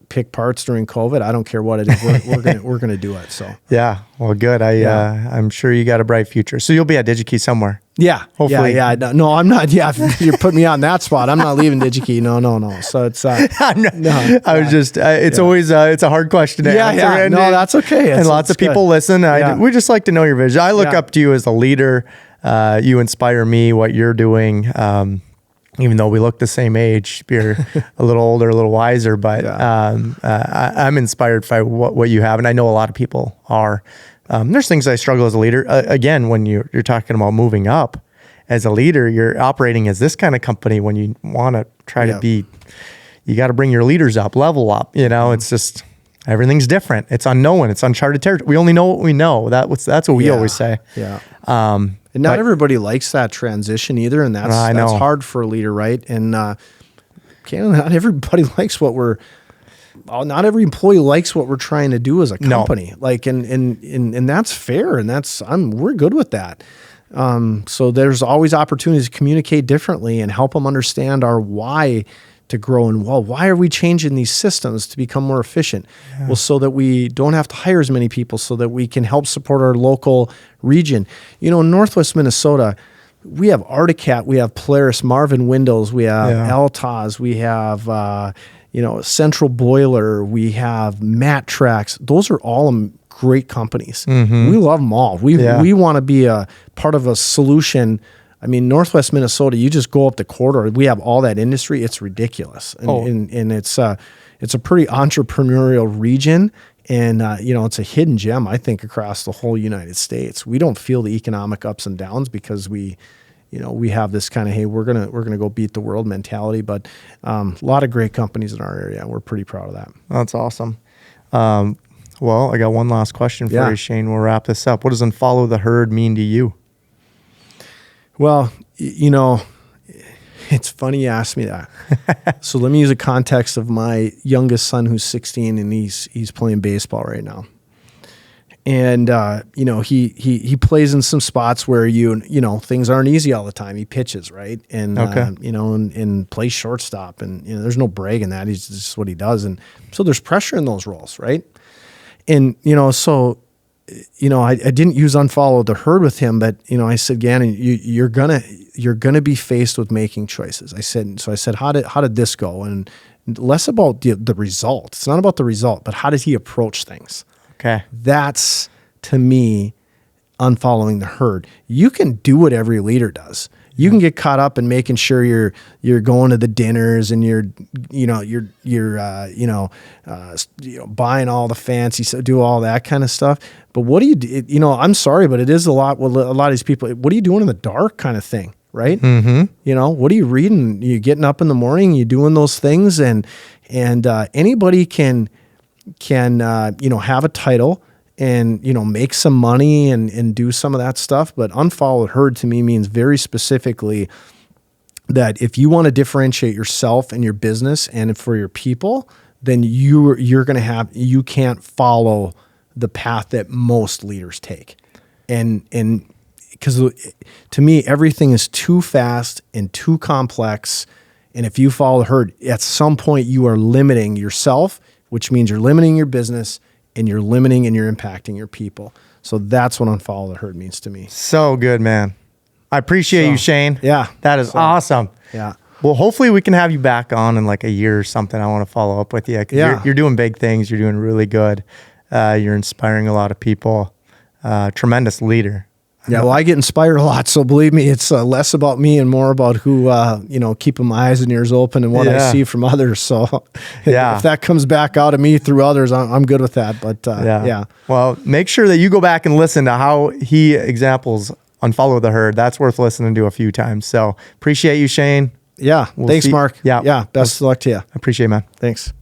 pick parts during COVID, I don't care what it is, we're gonna do it. So yeah, well, good. I'm sure you got a bright future. So you'll be at ΔİGIKey somewhere. Yeah, hopefully. Yeah. No, I'm not. Yeah, you put me on that spot. I'm not leaving ΔİGIKey. No. So it's. I was just. It's always. It's a hard question to answer. Yeah. No, that's okay. And lots of people listen. We just like to know your vision. I look up to you as a leader. you inspire me, what you're doing. Even though we look the same age, you're a little older, a little wiser, but I'm inspired by what you have. And I know a lot of people are. There's things I struggle as a leader. Again, when you're talking about moving up as a leader, you're operating as this kind of company. When you want to try to be, you got to bring your leaders up, level up, it's just, everything's different. It's unknown. It's uncharted territory. We only know what we know. That's what we always say. Yeah. And not everybody likes that transition either. And that's hard for a leader, right? And not everybody likes not every employee likes what we're trying to do as a company. Like, and that's fair. And we're good with that. So there's always opportunities to communicate differently and help them understand our why to grow. And why are we changing these systems to become more efficient? Yeah. Well, so that we don't have to hire as many people, so that we can help support our local region. In Northwest Minnesota, we have Articat, we have Polaris, Marvin Windows, we have 𝗨𝗨𝗿𝗱, we have Central Boiler, we have Matrax. Those are all great companies. We love them all. We want to be a part of a solution. I mean, Northwest Minnesota, you just go up the corridor, we have all that industry. It's ridiculous. And it's a pretty entrepreneurial region. And, it's a hidden gem, I think, across the whole United States. We don't feel the economic ups and downs because we have this kind of, hey, we're gonna go beat the world mentality. But a lot of great companies in our area. We're pretty proud of that. That's awesome. Well, I got one last question for you, Shane. We'll wrap this up. What does unfollow the herd mean to you? Well, it's funny you asked me that. So let me use a context of my youngest son who's 16 and he's playing baseball right now. And, he plays in some spots where things aren't easy all the time. He pitches, right? And, and plays shortstop and, there's no brag in that. He's just what he does. And so there's pressure in those roles, right? And, I didn't use unfollow the herd with him, but, I said, Gannon, you're gonna be faced with making choices. I said, how did this go? And less about the result. It's not about the result, but how did he approach things? Okay. That's, to me, unfollowing the herd. You can do what every leader does. You can get caught up in making sure you're going to the dinners and you're buying all the fancy stuff, do all that kind of stuff. But what do you do? I'm sorry, but it is a lot. Well, a lot of these people, what are you doing in the dark kind of thing, right? What are you reading? You getting up in the morning, you doing those things, and anybody can have a title and, make some money and do some of that stuff. But unfollow the herd to me means very specifically that if you want to differentiate yourself and your business and for your people, then you can't follow the path that most leaders take. And because to me, everything is too fast and too complex. And if you follow the herd, at some point you are limiting yourself, which means you're limiting your business, and you're limiting and you're impacting your people. So that's what unfollow the herd means to me. So good, man. I appreciate you, Shane. Yeah. That is awesome. Yeah. Well, hopefully we can have you back on in like a year or something. I want to follow up with you. Yeah. You're doing big things. You're doing really good. You're inspiring a lot of people. Tremendous leader. Yeah, well, I get inspired a lot. So believe me, it's less about me and more about who, keeping my eyes and ears open and what I see from others. So if that comes back out of me through others, I'm good with that. But well, make sure that you go back and listen to how he examples unfollow the herd. That's worth listening to a few times. So appreciate you, Shane. Yeah. Thanks, Mark. Yeah. Best of luck to you. I appreciate it, man. Thanks.